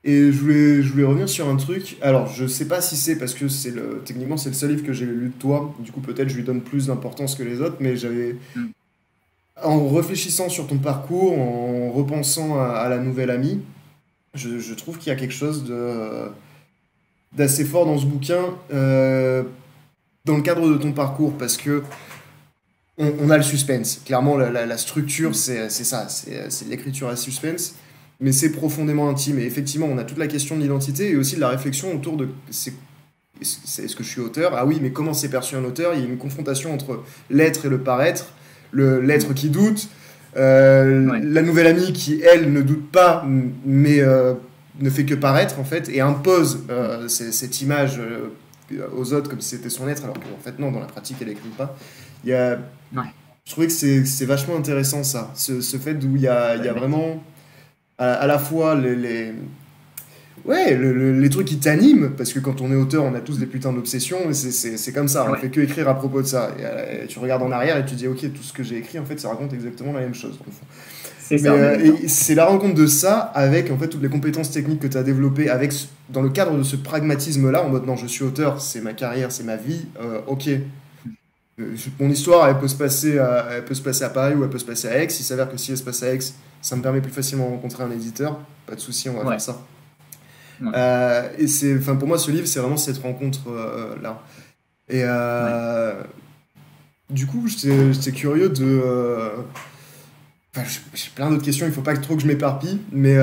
Et je voulais revenir sur un truc. Alors, je sais pas si c'est parce que techniquement c'est le seul livre que j'ai lu de toi. Du coup, peut-être je lui donne plus d'importance que les autres. Mais Mm. en réfléchissant sur ton parcours, en repensant à la nouvelle amie, je trouve qu'il y a quelque chose d'assez fort dans ce bouquin, dans le cadre de ton parcours, parce que on a le suspense. Clairement, la structure, Mm. c'est ça, c'est de l'écriture à suspense, mais c'est profondément intime. Et effectivement, on a toute la question de l'identité et aussi de la réflexion autour de est-ce que je suis auteur? Ah oui, mais comment c'est perçu un auteur? Il y a une confrontation entre l'être et le paraître, l'être Mm. qui doute, Ouais. la nouvelle amie qui, elle, ne doute pas, mais ne fait que paraître, en fait, et impose Mm. cette image aux autres comme si c'était son être, alors qu'en fait, non, dans la pratique, elle écrit pas. Il y a, Ouais. je trouvais que c'est vachement intéressant, ça, ce fait où il y Ouais, a merci. vraiment à la fois ouais, les trucs qui t'animent, parce que quand on est auteur, on a tous des Mm. putains d'obsessions, et c'est comme ça, on Ouais. fait que écrire à propos de ça. Et tu regardes en arrière et tu dis, ok, tout ce que j'ai écrit, en fait, ça raconte exactement la même chose, dans le fond. C'est Mais ça, en même temps. et c'est la rencontre de ça avec, en fait, toutes les compétences techniques que tu as développées, dans le cadre de ce pragmatisme-là, en mode, non, je suis auteur, c'est ma carrière, c'est ma vie, ok. Mon histoire, elle peut se passer à Paris ou elle peut se passer à Aix. Il s'avère que si elle se passe à Aix, ça me permet plus facilement de rencontrer un éditeur. Pas de souci, on va faire Ouais. ça. Ouais. Et enfin, pour moi, ce livre, c'est vraiment cette rencontre là. Et Ouais. du coup, j'étais curieux de. Enfin, j'ai plein d'autres questions, il faut pas trop que je m'éparpille, mais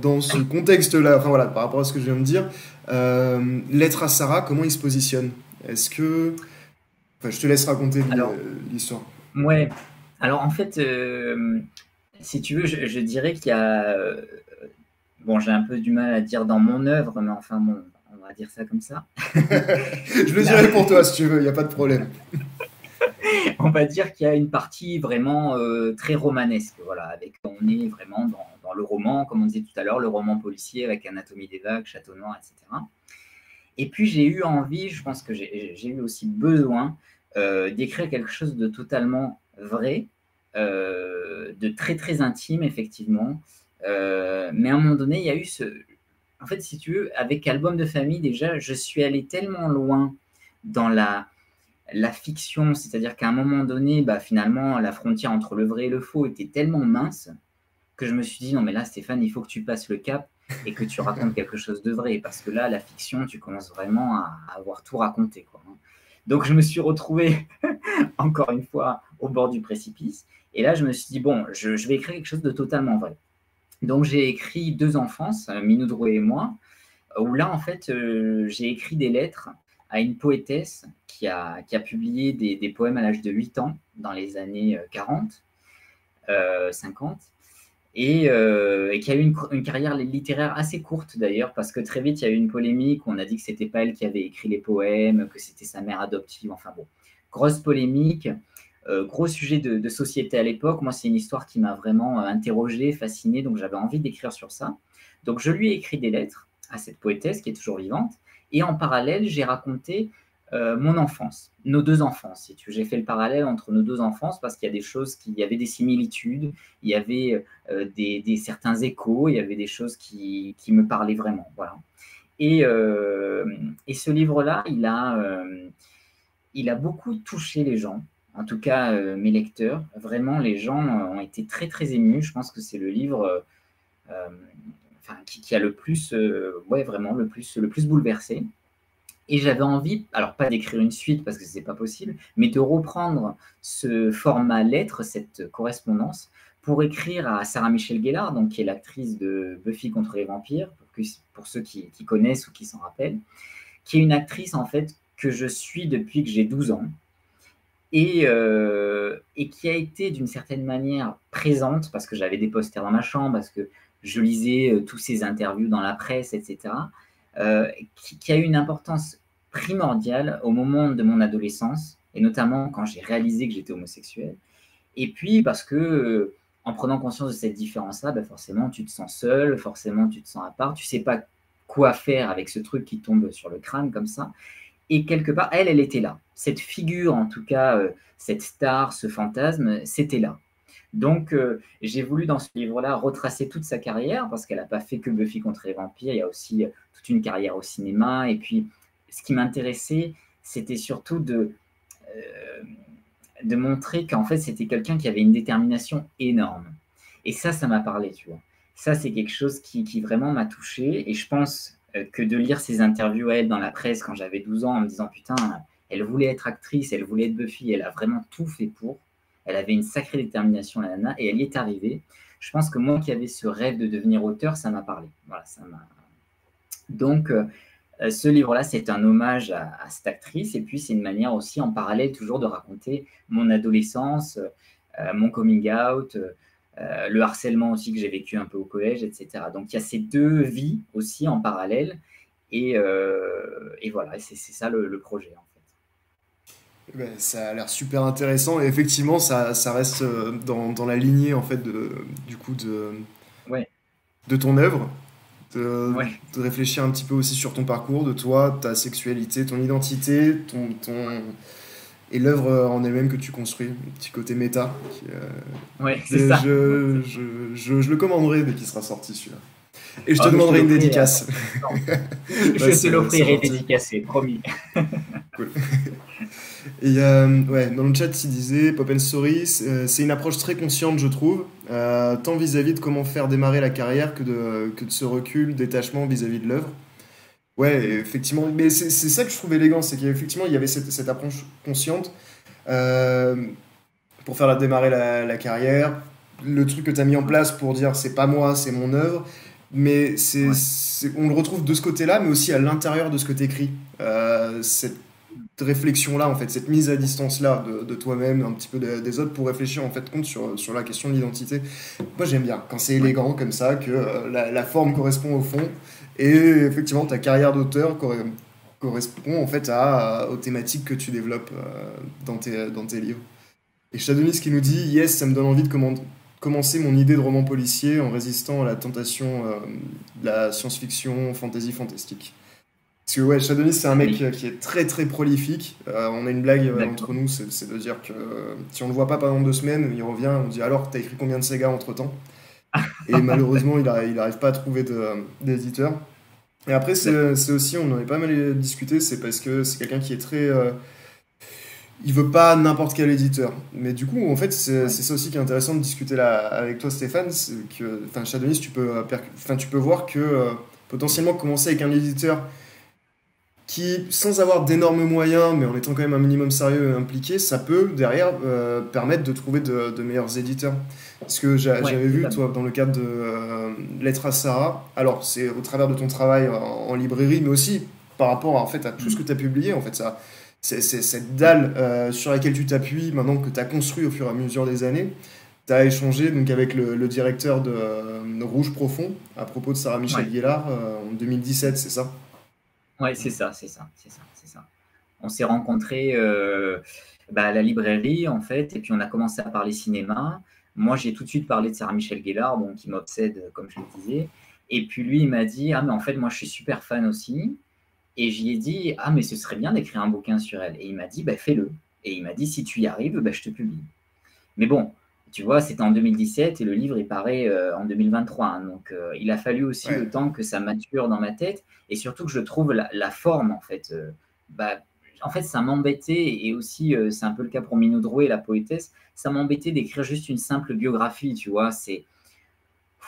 dans ce contexte-là, enfin voilà, par rapport à ce que je viens de dire, Lettre à Sarah, comment il se positionne? Est-ce que. Enfin, je te laisse raconter Alors, l'histoire. ouais. Alors, en fait, si tu veux, je dirais qu'il y a. Bon, j'ai un peu du mal à dire dans mon œuvre, mais enfin, bon, on va dire ça comme ça. Je le Il y a- dirai pour toi si tu veux, il n'y a pas de problème. on va dire qu'il y a une partie vraiment très romanesque, voilà, avec on est vraiment dans le roman, comme on disait tout à l'heure, le roman policier avec Anatomie des vagues, Château Noir, etc. Et puis j'ai eu envie, je pense que j'ai eu aussi besoin d'écrire quelque chose de totalement vrai, de très très intime effectivement. Mais à un moment donné, il y a eu ce... En fait, si tu veux, avec Album de famille, déjà, je suis allé tellement loin dans la fiction, c'est-à-dire qu'à un moment donné, bah, finalement, la frontière entre le vrai et le faux était tellement mince que je me suis dit, non, mais là, Stéphane, il faut que tu passes le cap et que tu racontes quelque chose de vrai, parce que là, la fiction, tu commences vraiment à avoir tout raconté, quoi. Donc, je me suis retrouvé, encore une fois, au bord du précipice. Et là, je me suis dit, bon, je vais écrire quelque chose de totalement vrai. Donc, j'ai écrit Deux enfances, Minou Drouet et moi, où là, en fait, j'ai écrit des lettres à une poétesse qui a publié des poèmes à l'âge de 8 ans, dans les années 40, 50, et qui a eu une carrière littéraire assez courte d'ailleurs, parce que très vite, il y a eu une polémique, on a dit que c'était pas elle qui avait écrit les poèmes, que c'était sa mère adoptive, enfin bon, grosse polémique, gros sujet de société à l'époque. Moi, c'est une histoire qui m'a vraiment interrogé, fasciné, donc j'avais envie d'écrire sur ça. Donc je lui ai écrit des lettres à cette poétesse qui est toujours vivante, et en parallèle, j'ai raconté mon enfance, nos deux enfances, si tu veux. J'ai fait le parallèle entre nos deux enfances parce qu'il y a des choses, il y avait des similitudes, il y avait certains échos, il y avait des choses qui me parlaient vraiment. Voilà. Et, euh, et ce livre-là, il a beaucoup touché les gens, en tout cas mes lecteurs. Vraiment, les gens ont été très, très émus. Je pense que c'est le livre euh, enfin, qui a le plus, ouais, vraiment le plus bouleversé. Et j'avais envie, alors pas d'écrire une suite parce que c'est pas possible, mais de reprendre ce format lettre, cette correspondance, pour écrire à Sarah Michelle Gellar, donc, qui est l'actrice de Buffy contre les vampires, pour ceux qui connaissent ou qui s'en rappellent, qui est une actrice en fait que je suis depuis que j'ai 12 ans et qui a été d'une certaine manière présente parce que j'avais des posters dans ma chambre, parce que je lisais tous ses interviews dans la presse, etc., qui a eu une importance primordiale au moment de mon adolescence et notamment quand j'ai réalisé que j'étais homosexuel. Et puis parce que, en prenant conscience de cette différence-là, bah, forcément, tu te sens seul, forcément, tu te sens à part, tu sais pas quoi faire avec ce truc qui tombe sur le crâne comme ça. Et quelque part, elle était là. Cette figure, en tout cas, cette star, ce fantasme, c'était là. Donc, j'ai voulu dans ce livre-là retracer toute sa carrière, parce qu'elle n'a pas fait que Buffy contre les vampires, il y a aussi toute une carrière au cinéma. Et puis, ce qui m'intéressait, c'était surtout de montrer qu'en fait, c'était quelqu'un qui avait une détermination énorme. Et ça m'a parlé, tu vois. Ça, c'est quelque chose qui vraiment m'a touché. Et je pense que de lire ses interviews à elle dans la presse quand j'avais 12 ans, en me disant, putain, elle voulait être actrice, elle voulait être Buffy, elle a vraiment tout fait pour. Elle avait une sacrée détermination, la nana, et elle y est arrivée. Je pense que moi qui avais ce rêve de devenir auteur, ça m'a parlé. Voilà, ça m'a... Donc, ce livre-là, c'est un hommage à cette actrice, et puis c'est une manière aussi en parallèle toujours de raconter mon adolescence, mon coming out, le harcèlement aussi que j'ai vécu un peu au collège, etc. Donc il y a ces deux vies aussi en parallèle, et voilà, et c'est ça le projet en Ben, ça a l'air super intéressant et effectivement ça reste dans la lignée en fait du coup fait. Ouais, de ton œuvre, de, ouais. de réfléchir un petit peu aussi sur ton parcours, de toi, ta sexualité, ton identité, et l'œuvre en elle-même que tu construis, un petit côté méta. Ouais, c'est ça. Je le commanderai dès qu'il sera sorti celui-là. Et je te Ah, mais je te demanderai une l'offrirai dédicace. dans quelques temps. Ouais, Je te c'est l'offrirai gentil. dédicacé, promis. Cool. Et ouais, dans le chat, il disait Pop and Story, c'est une approche très consciente, je trouve, tant vis-à-vis de comment faire démarrer la carrière que de ce recul, détachement vis-à-vis de l'œuvre. Ouais, et effectivement, mais c'est ça que je trouve élégant, c'est qu'effectivement, il y avait cette approche consciente euh, pour faire démarrer la carrière, le truc que tu as mis en place pour dire c'est pas moi, c'est mon œuvre, mais Ouais. on le retrouve de ce côté-là, mais aussi à l'intérieur de ce que tu écris. Cette réflexion-là, en fait, cette mise à distance-là de toi-même, un petit peu des autres, pour réfléchir en fait compte sur la question de l'identité. Moi, j'aime bien quand c'est Ouais. élégant comme ça, que la forme correspond au fond, et effectivement, ta carrière d'auteur correspond en fait aux thématiques que tu développes dans tes livres. Et Shadonis qui nous dit Yes, ça me donne envie de commencer mon idée de roman policier en résistant à la tentation de la science-fiction, fantasy, fantastique. Parce que ouais, Shadonis, c'est un mec Oui, qui est très très prolifique. On a une blague d'accord. entre nous, c'est de dire que si on le voit pas pendant 2 semaines, il revient, on dit alors, t'as écrit combien de sagas entre-temps? Et malheureusement, il arrive pas à trouver d'éditeur. Et après, D'accord. c'est aussi, on en a pas mal discuté, c'est parce que c'est quelqu'un qui est très... il veut pas n'importe quel éditeur. Mais du coup, en fait, Ouais. c'est ça aussi qui est intéressant de discuter là, avec toi, Stéphane, c'est que, enfin, Shadonis, tu peux voir que potentiellement commencer avec un éditeur qui, sans avoir d'énormes moyens, mais en étant quand même un minimum sérieux et impliqué, ça peut derrière permettre de trouver de meilleurs éditeurs. Parce que Ouais, j'avais vu, totalement. toi, dans le cadre de Lettres à Sarah, alors c'est au travers de ton travail en librairie, mais aussi par rapport en fait, à tout ce que Mm. tu as publié, en fait, ça, c'est cette dalle sur laquelle tu t'appuies maintenant que tu as construit au fur et à mesure des années. Tu as échangé donc, avec le directeur de Rouge Profond à propos de Sarah Michel Ouais. Gellar en 2017, c'est ça? Ouais, c'est ça. On s'est rencontrés à la librairie, en fait, et puis on a commencé à parler cinéma. Moi, j'ai tout de suite parlé de Sarah Michel Gellar, bon, qui m'obsède, comme je le disais. Et puis lui, il m'a dit, ah, mais en fait, moi, je suis super fan aussi. Et j'y ai dit, ah, mais ce serait bien d'écrire un bouquin sur elle. Et il m'a dit, bah, fais-le. Et il m'a dit, si tu y arrives, bah, je te publie. Mais bon, tu vois, c'était en 2017 et le livre, il paraît en 2023. Hein. Donc, il a fallu aussi Ouais. le temps que ça mature dans ma tête et surtout que je trouve la forme, en fait. Bah, en fait, ça m'embêtait et aussi, c'est un peu le cas pour Minou Drouet, la poétesse, ça m'embêtait d'écrire juste une simple biographie, tu vois.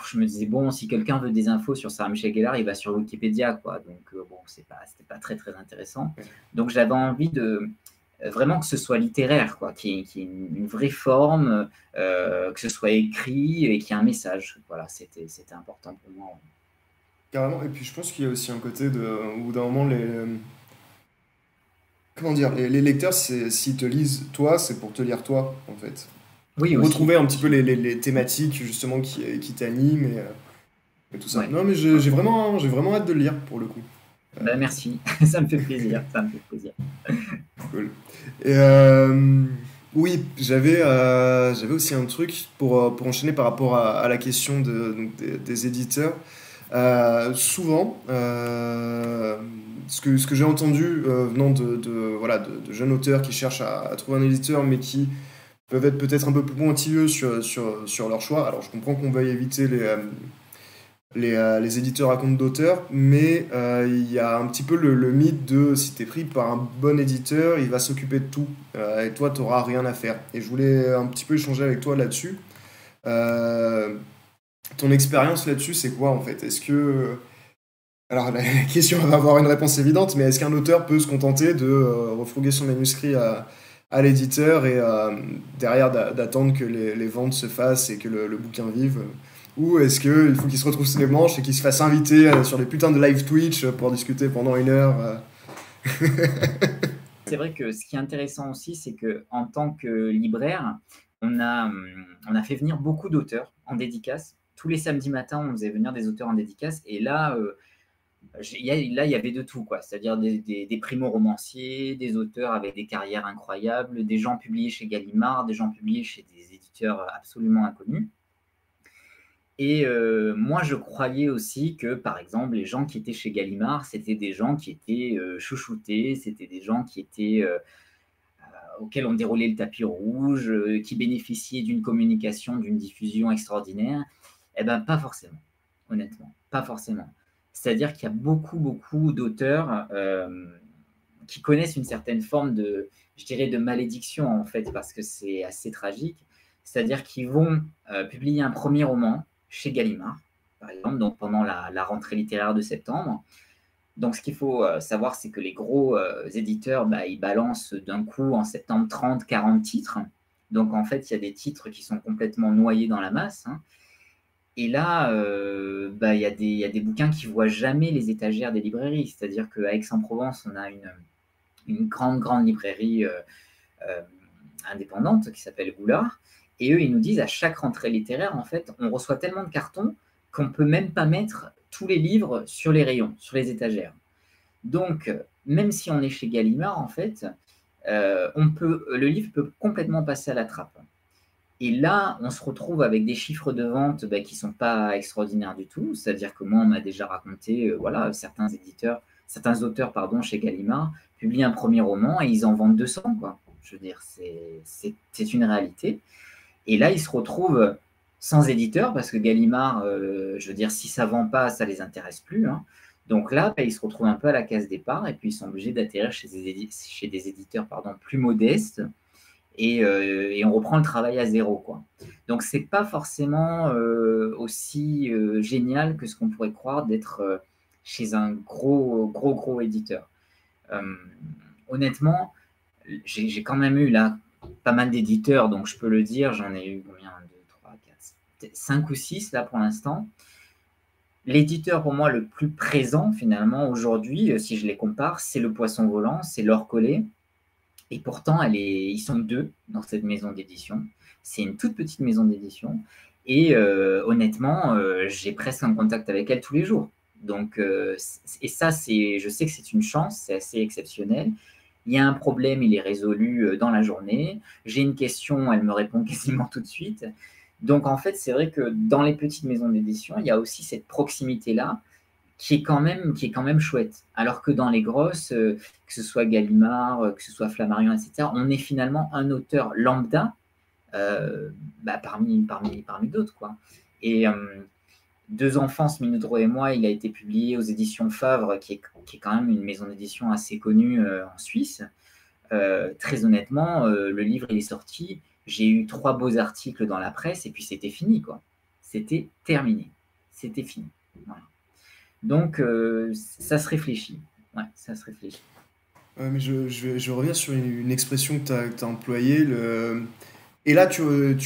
Je me disais, bon, si quelqu'un veut des infos sur Sarah Michel Gellar, il va sur Wikipédia, quoi. Donc, bon, c'était pas très, très intéressant. Donc, j'avais envie de vraiment que ce soit littéraire, quoi, qu'il y ait une vraie forme, que ce soit écrit et qu'il y ait un message. Voilà, c'était important pour moi. Carrément, et puis je pense qu'il y a aussi un côté au bout d'un moment, comment dire, les lecteurs, s'ils te lisent toi, c'est pour te lire toi, en fait. Oui, Pour aussi, retrouver un petit peu aussi. les thématiques, justement, qui t'animent et tout ça. Ouais. Non, mais j'ai vraiment hâte de le lire, pour le coup. Bah, merci, ça me fait plaisir, ça me fait plaisir. Cool. Et oui, j'avais aussi un truc pour enchaîner par rapport à la question donc des éditeurs. Souvent, ce que j'ai entendu venant voilà, de jeunes auteurs qui cherchent à trouver un éditeur, mais qui peuvent être peut-être un peu plus pointilleux sur leur choix. Alors, je comprends qu'on veuille éviter les éditeurs à compte d'auteur, mais il y a un petit peu le mythe de si tu es pris par un bon éditeur, il va s'occuper de tout, et toi, tu n'auras rien à faire. Et je voulais un petit peu échanger avec toi là-dessus. Euh, Ton expérience là-dessus, c'est quoi en fait? Est-ce que... Alors la question va avoir une réponse évidente, mais est-ce qu'un auteur peut se contenter de refourguer son manuscrit à l'éditeur et derrière d'attendre que les ventes se fassent et que le bouquin vive? Ou est-ce qu'il faut qu'il se retrouve sous les manches et qu'il se fasse inviter sur des putains de live Twitch pour discuter pendant 1 heure? C'est vrai que ce qui est intéressant aussi, c'est qu'en tant que libraire, on a fait venir beaucoup d'auteurs en dédicace. Tous les samedis matins, on faisait venir des auteurs en dédicace. Et là, là, il y avait de tout, quoi. C'est-à-dire des primo-romanciers, des auteurs avec des carrières incroyables, des gens publiés chez Gallimard, des gens publiés chez des éditeurs absolument inconnus. Et moi, je croyais aussi que, par exemple, les gens qui étaient chez Gallimard, c'était des gens qui étaient chouchoutés, c'était des gens qui étaient, auxquels on déroulait le tapis rouge, qui bénéficiaient d'une communication, d'une diffusion extraordinaire. Eh bien, pas forcément, honnêtement, pas forcément. C'est-à-dire qu'il y a beaucoup, beaucoup d'auteurs qui connaissent une certaine forme de, je dirais, de malédiction, en fait, parce que c'est assez tragique. C'est-à-dire qu'ils vont publier un premier roman chez Gallimard, par exemple, donc pendant la rentrée littéraire de septembre. Donc, ce qu'il faut savoir, c'est que les gros éditeurs, bah, ils balancent d'un coup en septembre 30, 40 titres. Donc, en fait, il y a des titres qui sont complètement noyés dans la masse, hein. Et là, bah, il y a des bouquins qui ne voient jamais les étagères des librairies. C'est-à-dire qu'à Aix-en-Provence, on a une grande, grande librairie euh, indépendante qui s'appelle Goulard. Et eux, ils nous disent à chaque rentrée littéraire, en fait, on reçoit tellement de cartons qu'on ne peut même pas mettre tous les livres sur les rayons, sur les étagères. Donc, même si on est chez Gallimard, en fait, le livre peut complètement passer à la trappe. Et là, on se retrouve avec des chiffres de vente bah, qui ne sont pas extraordinaires du tout. C'est-à-dire que moi, on m'a déjà raconté, voilà, certains auteurs pardon, chez Gallimard publient un premier roman et ils en vendent 200, quoi. Je veux dire, c'est une réalité. Et là, ils se retrouvent sans éditeur parce que Gallimard, je veux dire, si ça ne vend pas, ça ne les intéresse plus, hein. Donc là, bah, ils se retrouvent un peu à la case départ et puis ils sont obligés d'atterrir chez des éditeurs pardon, plus modestes et on reprend le travail à zéro, quoi. Donc, c'est pas forcément aussi génial que ce qu'on pourrait croire d'être chez un gros, gros, gros éditeur. Euh, Honnêtement, j'ai quand même eu là pas mal d'éditeurs, donc je peux le dire, j'en ai eu combien 2, 3, 4, 5 ou 6 là pour l'instant. L'éditeur pour moi le plus présent finalement aujourd'hui, si je les compare, c'est Le Poisson Volant, c'est Laure Collet. Et pourtant, ils sont deux dans cette maison d'édition. C'est une toute petite maison d'édition. Et honnêtement, j'ai presque un contact avec elle tous les jours. Donc, et ça, je sais que c'est une chance, c'est assez exceptionnel. Il y a un problème, il est résolu dans la journée. J'ai une question, elle me répond quasiment tout de suite. Donc, en fait, c'est vrai que dans les petites maisons d'édition, il y a aussi cette proximité-là qui est quand même chouette. Alors que dans les grosses, que ce soit Gallimard, que ce soit Flammarion, etc., on est finalement un auteur lambda bah, parmi d'autres, quoi. Et Deux enfants, Minudro et moi, il a été publié aux éditions Favre, qui est quand même une maison d'édition assez connue en Suisse. Très honnêtement, le livre, il est sorti. J'ai eu 3 beaux articles dans la presse et puis c'était fini, quoi. C'était terminé. C'était fini. Voilà. Donc, ça se réfléchit. Ouais, ça se réfléchit. Mais je reviens sur une expression que tu as employée. Et là, tu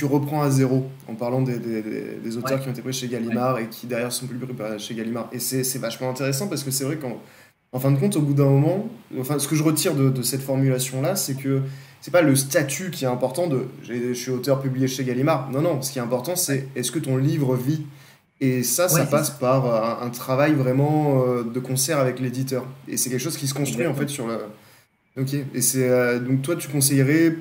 reprends à zéro en parlant des auteurs Ouais, qui ont été pris chez ouais. Gallimard et qui derrière sont plus pris chez Gallimard. Et c'est vachement intéressant parce que c'est vrai qu'en fin de compte, au bout d'un moment, enfin, ce que je retire de cette formulation-là, c'est que c'est pas le statut qui est important de je suis auteur publié chez Gallimard. Non, non, ce qui est important, Ouais. c'est est-ce que ton livre vit? Et ça Ouais, c'est passe ça, par un travail vraiment de concert avec l'éditeur. Et c'est quelque chose qui se construit en fait exactement. sur le. Ok. Et c'est donc toi, tu conseillerais,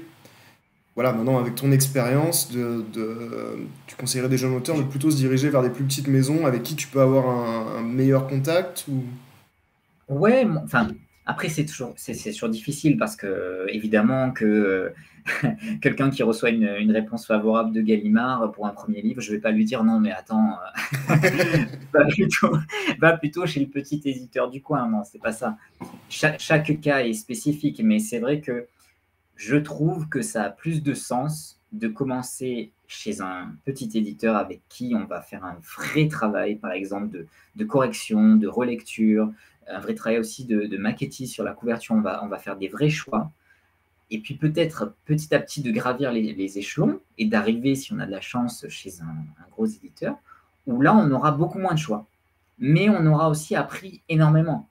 voilà, maintenant avec ton expérience, tu conseillerais des jeunes auteurs de plutôt se diriger vers des plus petites maisons avec qui tu peux avoir un meilleur contact ou. Ouais, enfin, après, c'est toujours difficile parce que, évidemment, que quelqu'un qui reçoit une réponse favorable de Gallimard pour un premier livre, je ne vais pas lui dire non, mais attends, va plutôt, va plutôt chez le petit éditeur du coin. Non, c'est pas ça. Chaque cas est spécifique, mais c'est vrai que je trouve que ça a plus de sens de commencer chez un petit éditeur avec qui on va faire un vrai travail, par exemple, de correction, de relecture, un vrai travail aussi de maquettis sur la couverture. On va faire des vrais choix. Et puis peut-être petit à petit de gravir les échelons et d'arriver, si on a de la chance, chez un gros éditeur, où là, on aura beaucoup moins de choix. Mais on aura aussi appris énormément.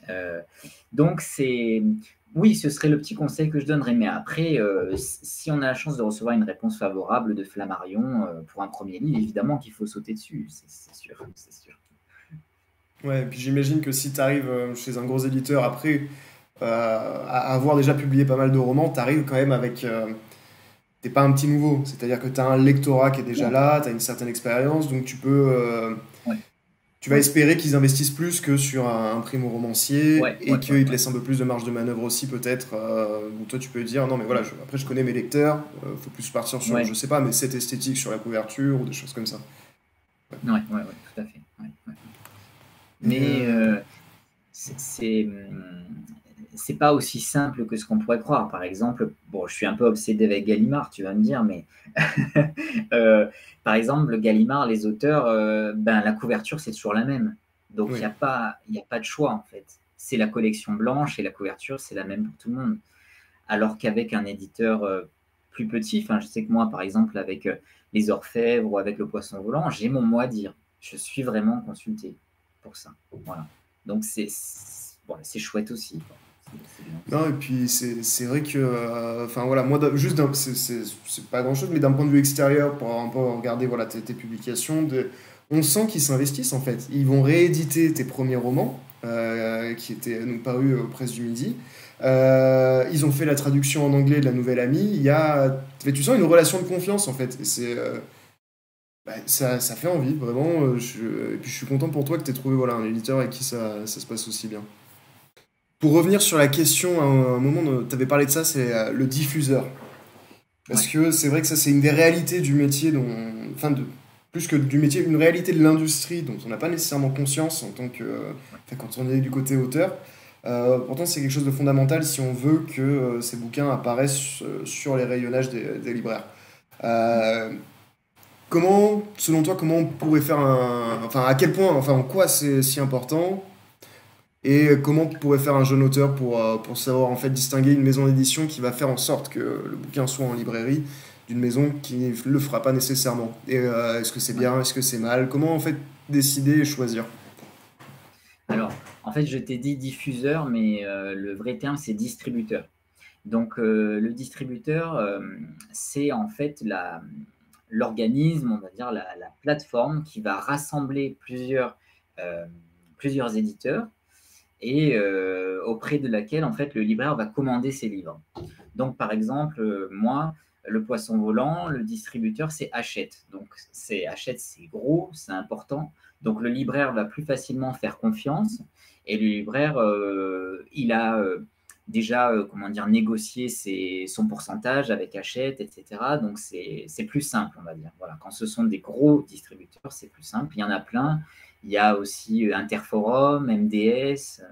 Euh, donc, oui, ce serait le petit conseil que je donnerais. Mais après, si on a la chance de recevoir une réponse favorable de Flammarion pour un premier livre, évidemment qu'il faut sauter dessus, c'est sûr, c'est sûr. Ouais, et puis j'imagine que si tu arrives chez un gros éditeur après à avoir déjà publié pas mal de romans, tu arrives quand même avec. T'es pas un petit nouveau, c'est-à-dire que tu as un lectorat qui est déjà Ouais, là, tu as une certaine expérience, donc ouais, tu vas ouais, espérer qu'ils investissent plus que sur un primo-romancier ouais, et ouais, ouais, qu'ils te ouais. laissent un peu plus de marge de manœuvre aussi peut-être. Où toi tu peux dire non mais voilà, après je connais mes lecteurs, faut plus partir sur, je Ouais, sais pas, mais cette esthétique sur la couverture ou des choses comme ça. ouais, ouais, ouais, tout à fait. Ouais, ouais. Et, Mais c'est c'est, c'est pas aussi simple que ce qu'on pourrait croire. Par exemple, bon, je suis un peu obsédé avec Gallimard, tu vas me dire, mais euh, par exemple, le Gallimard, les auteurs, ben, la couverture, c'est toujours la même. Donc, oui, il y a pas de choix, en fait. C'est la collection blanche et la couverture, c'est la même pour tout le monde. Alors qu'avec un éditeur plus petit, enfin, je sais que moi, par exemple, avec les Orfèvres ou avec le Poisson Volant, j'ai mon mot à dire. Je suis vraiment consulté pour ça. Voilà. Donc, bon, c'est chouette aussi, quoi. C'est bien aussi. non, et puis c'est vrai que, enfin voilà, moi, juste, c'est pas grand-chose, mais d'un point de vue extérieur, pour un peu regarder voilà, tes publications, on sent qu'ils s'investissent en fait. Ils vont rééditer tes premiers romans, qui étaient donc parus aux Presses du Midi. Ils ont fait la traduction en anglais de La Nouvelle Amie. Tu sens une relation de confiance en fait. Et ça fait envie, vraiment. Et puis je suis content pour toi que tu aies trouvé voilà, un éditeur avec qui ça se passe aussi bien. Pour revenir sur la question, à un moment, tu avais parlé de ça, c'est le diffuseur. Parce Ouais, que c'est vrai que ça, c'est une des réalités du métier, enfin, plus que du métier, une réalité de l'industrie dont on n'a pas nécessairement conscience en tant que, ouais, enfin, quand on est du côté auteur. Pourtant, c'est quelque chose de fondamental si on veut que ces bouquins apparaissent sur les rayonnages des libraires. ouais. Euh, selon toi, comment on pourrait faire enfin, à quel point, enfin, en quoi c'est si important? Et comment pourrait faire un jeune auteur pour savoir en fait distinguer une maison d'édition qui va faire en sorte que le bouquin soit en librairie d'une maison qui ne le fera pas nécessairement. Et est-ce que c'est Ouais. bien, est-ce que c'est mal? Comment en fait décider et choisir? Alors, en fait, je t'ai dit diffuseur, mais le vrai terme, c'est distributeur. Donc, le distributeur, c'est en fait l'organisme, on va dire la plateforme qui va rassembler euh, plusieurs éditeurs et auprès de laquelle en fait le libraire va commander ses livres. Donc par exemple, moi, le Poisson Volant, le distributeur c'est Hachette. Donc c'est Hachette, c'est gros, c'est important. Donc le libraire va plus facilement faire confiance et le libraire, il a déjà comment dire négocié son pourcentage avec Hachette, etc. Donc c'est plus simple, on va dire. Voilà, quand ce sont des gros distributeurs, c'est plus simple. Il y en a plein. Il y a aussi Interforum, MDS,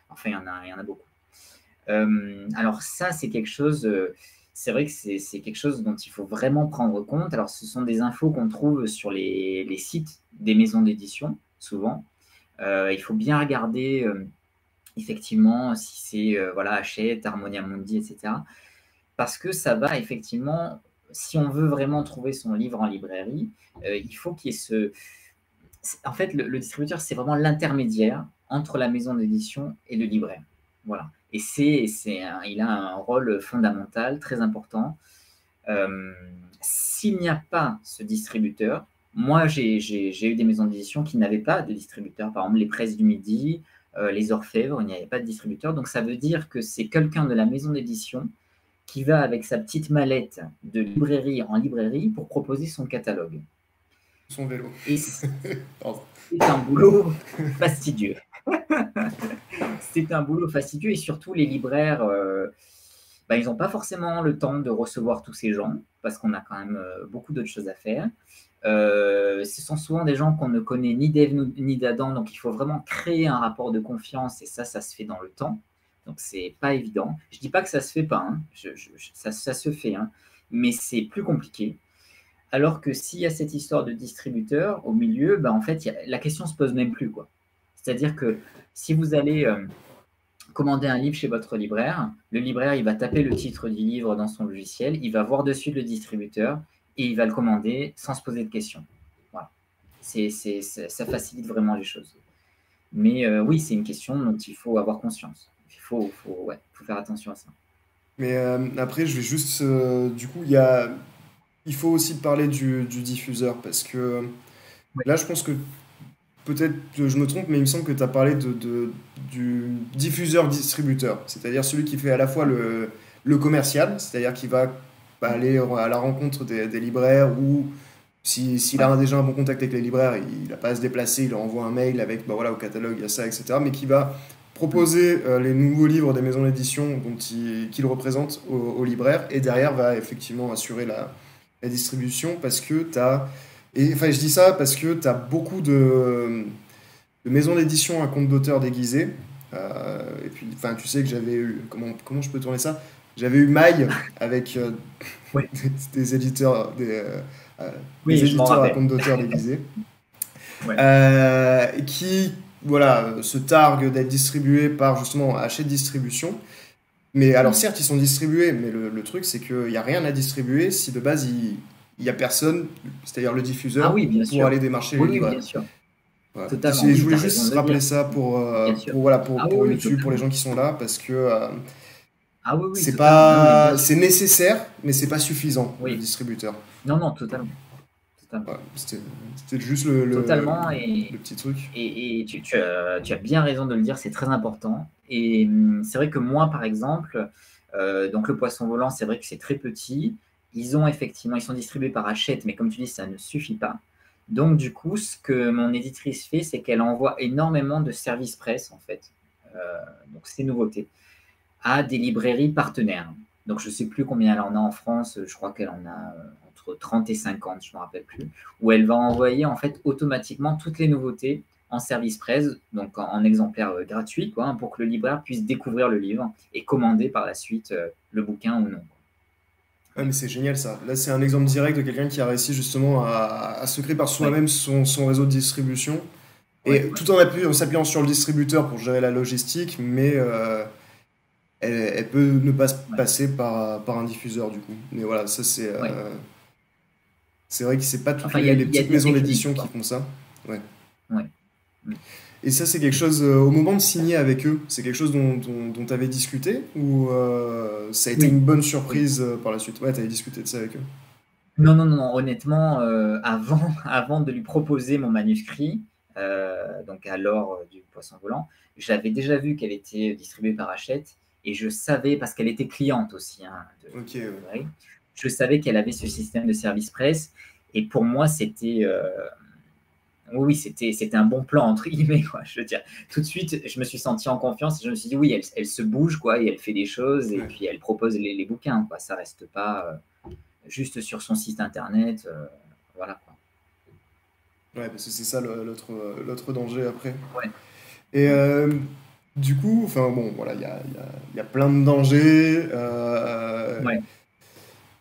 enfin il y en a beaucoup. Alors ça, c'est quelque chose, c'est vrai que c'est quelque chose dont il faut vraiment prendre compte. Alors ce sont des infos qu'on trouve sur les sites des maisons d'édition, souvent. Il faut bien regarder effectivement si c'est voilà, Hachette, Harmonia Mundi, etc. Parce que ça va effectivement, si on veut vraiment trouver son livre en librairie, il faut qu'il y ait en fait, le distributeur, c'est vraiment l'intermédiaire entre la maison d'édition et le libraire. Voilà. Et il a un rôle fondamental, très important. Euh, S'il n'y a pas ce distributeur, moi, j'ai eu des maisons d'édition qui n'avaient pas de distributeur. Par exemple, les Presses du Midi, les Orfèvres, il n'y avait pas de distributeur. Donc, ça veut dire que c'est quelqu'un de la maison d'édition qui va avec sa petite mallette de librairie en librairie pour proposer son catalogue. Son vélo. Et c'est un boulot fastidieux. C'est un boulot fastidieux et surtout les libraires, ils n'ont pas forcément le temps de recevoir tous ces gens parce qu'on a quand même beaucoup d'autres choses à faire. Ce sont souvent des gens qu'on ne connaît ni d'Ève ni d'Adam, donc il faut vraiment créer un rapport de confiance et ça se fait dans le temps. Donc c'est pas évident. Je dis pas que ça se fait pas, hein. Ça se fait, hein. Mais c'est plus compliqué. Alors que s'il y a cette histoire de distributeur au milieu, en fait, la question se pose même plus, quoi. C'est-à-dire que si vous allez commander un livre chez votre libraire, le libraire il va taper le titre du livre dans son logiciel, il va voir dessus le distributeur et il va le commander sans se poser de questions. Voilà. Ça facilite vraiment les choses. Mais oui, c'est une question dont il faut avoir conscience. Il faut faire attention à ça. Mais après, je vais juste. Du coup, il faut aussi parler du diffuseur parce que Ouais. là, je pense que peut-être que je me trompe, mais il me semble que tu as parlé du diffuseur-distributeur, c'est-à-dire celui qui fait à la fois le commercial, c'est-à-dire qui va aller à la rencontre des libraires ou s'il Ouais. a déjà un bon contact avec les libraires, il n'a pas à se déplacer, il leur envoie un mail avec bah voilà, au catalogue, il y a ça, etc. Mais qui va proposer les nouveaux livres des maisons d'édition qu'il représente aux libraires et derrière va effectivement assurer la distribution parce que tu as. Et enfin, je dis ça parce que tu as beaucoup de maisons d'édition à compte d'auteur déguisés. Et puis, enfin, tu sais que j'avais eu. Comment je peux tourner ça? J'avais eu Maille avec Ouais. des éditeurs, des Oui, je m'en éditeurs à rappelle. compte d'auteur déguisés, Ouais. qui voilà, se targuent d'être distribués par justement Hachette Distribution. Mais alors, Mm. certes, ils sont distribués, mais le truc, c'est qu'il n'y a rien à distribuer si de base, il n'y a personne, c'est-à-dire le Ah diffuseur, oui, bien pour sûr. aller démarcher les Oui, oui, libraires. bien sûr. Voilà. Totalement. Je Oui, tu voulais as raison juste de le dire. rappeler ça Bien sûr. voilà, Ah oui, pour oui, YouTube, pour les totalement. gens qui sont là, parce que Ah oui, oui, c'est totalement. Non, mais bien pas, sûr. c'est nécessaire, mais c'est pas suffisant, le Oui. distributeur. Non, non, totalement. Totalement. Voilà. C'était juste Totalement. le petit truc. Et tu as bien raison de le dire, c'est très important. Et c'est vrai que moi, par exemple, donc le poisson volant, c'est vrai que c'est très petit. Ils sont distribués par Hachette, mais comme tu dis, ça ne suffit pas. Donc, du coup, ce que mon éditrice fait, c'est qu'elle envoie énormément de services presse, en fait. Euh, donc, c'est nouveauté, à des librairies partenaires. Donc, je ne sais plus combien elle en a en France, je crois qu'elle en a entre 30 et 50, je ne me rappelle plus, où elle va envoyer en fait automatiquement toutes les nouveautés en service presse, donc en exemplaire gratuit, quoi, hein, pour que le libraire puisse découvrir le livre et commander par la suite le bouquin ou non. Ah, mais c'est génial ça. Là, c'est un exemple direct de quelqu'un qui a réussi justement à se créer par Ouais, soi-même son réseau de distribution. ouais, Et ouais, tout en s'appuyant sur le distributeur pour gérer la logistique, mais elle peut ne pas ouais, passer par un diffuseur du coup. Mais voilà, ça ouais. c'est vrai que c'est pas toutes Enfin, les il y a petites des maisons techniques, d'édition qui quoi. font ça. Ouais. Ouais. Mm. Et ça, c'est quelque chose, au moment de signer avec eux, c'est quelque chose dont tu avais discuté ou ça a été une Oui, bonne oui. surprise par la suite? Ouais, tu avais discuté de ça avec eux. Non, non, non, non, honnêtement, avant de lui proposer mon manuscrit, donc à l'or du poisson volant, j'avais déjà vu qu'elle était distribuée par Hachette et je savais, parce qu'elle était cliente aussi hein, Ok, de la ouais. librairie, je savais qu'elle avait ce système de service presse et pour moi, oui, c'était un bon plan, entre guillemets, quoi. Je veux dire, tout de suite, je me suis senti en confiance et je me suis dit, oui, elle se bouge, quoi, et elle fait des choses et Ouais. puis elle propose les bouquins, quoi. Ça reste pas juste sur son site internet. Voilà, quoi. Ouais, parce que c'est ça l'autre danger après. Ouais. Et Mm. du coup, enfin bon, voilà, il y a plein de dangers. Ouais.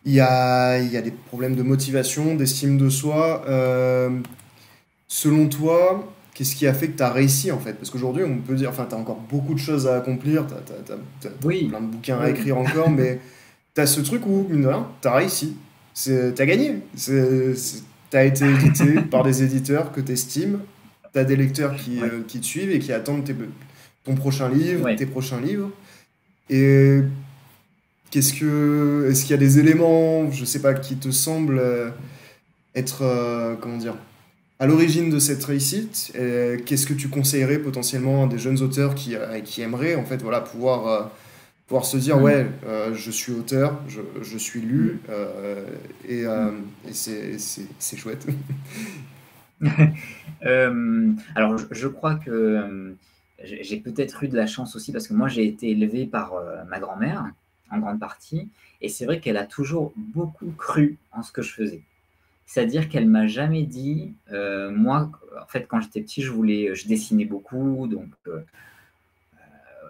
Il y a des problèmes de motivation, d'estime de soi. Selon toi, qu'est-ce qui a fait que tu as réussi en fait? Parce qu'aujourd'hui, on peut dire, enfin, tu as encore beaucoup de choses à accomplir, t'as Oui. plein de bouquins à Oui, oui. écrire encore, mais tu as ce truc où, mine de rien, tu as réussi. Tu as gagné. Tu as été édité par des éditeurs que tu estimes, tu as des lecteurs Ouais. qui te suivent et qui attendent ton prochain livre, Ouais. tes prochains livres. Et est-ce qu'il y a des éléments, je sais pas, qui te semblent être, comment dire, à l'origine de cette réussite. Qu'est-ce que tu conseillerais potentiellement à des jeunes auteurs qui aimeraient en fait, voilà, pouvoir se dire, Mm, ouais, je suis auteur, je suis lu, mm, et, mm. euh, et c'est chouette. Alors, je crois que j'ai peut-être eu de la chance aussi parce que moi, j'ai été élevé par ma grand-mère en grande partie. Et c'est vrai qu'elle a toujours beaucoup cru en ce que je faisais. C'est-à-dire qu'elle m'a jamais dit, moi, en fait, quand j'étais petit, je dessinais beaucoup, donc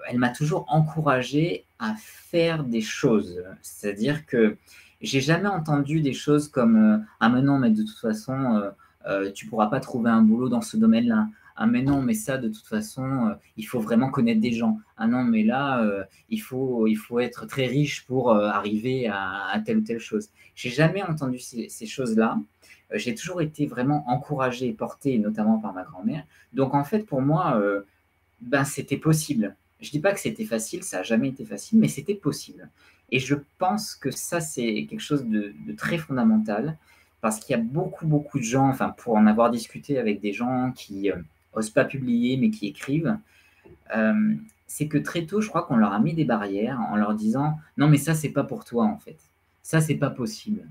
elle m'a toujours encouragé à faire des choses. C'est-à-dire que j'ai jamais entendu des choses comme ah mais non, mais de toute façon, tu pourras pas trouver un boulot dans ce domaine-là. Ah mais non, mais ça, de toute façon, il faut vraiment connaître des gens. Ah non, mais là, il faut être très riche pour arriver à telle ou telle chose. J'ai jamais entendu ces choses-là. J'ai toujours été vraiment encouragé et porté, notamment par ma grand-mère. Donc en fait, pour moi, ben, c'était possible. Je ne dis pas que c'était facile, ça n'a jamais été facile, mais c'était possible. Et je pense que ça, c'est quelque chose de très fondamental, parce qu'il y a beaucoup, beaucoup de gens, enfin, pour en avoir discuté avec des gens qui osent pas publier, mais qui écrivent, euh, c'est que très tôt, je crois qu'on leur a mis des barrières en leur disant, non, mais ça, c'est pas pour toi, en fait. Ça, c'est pas possible.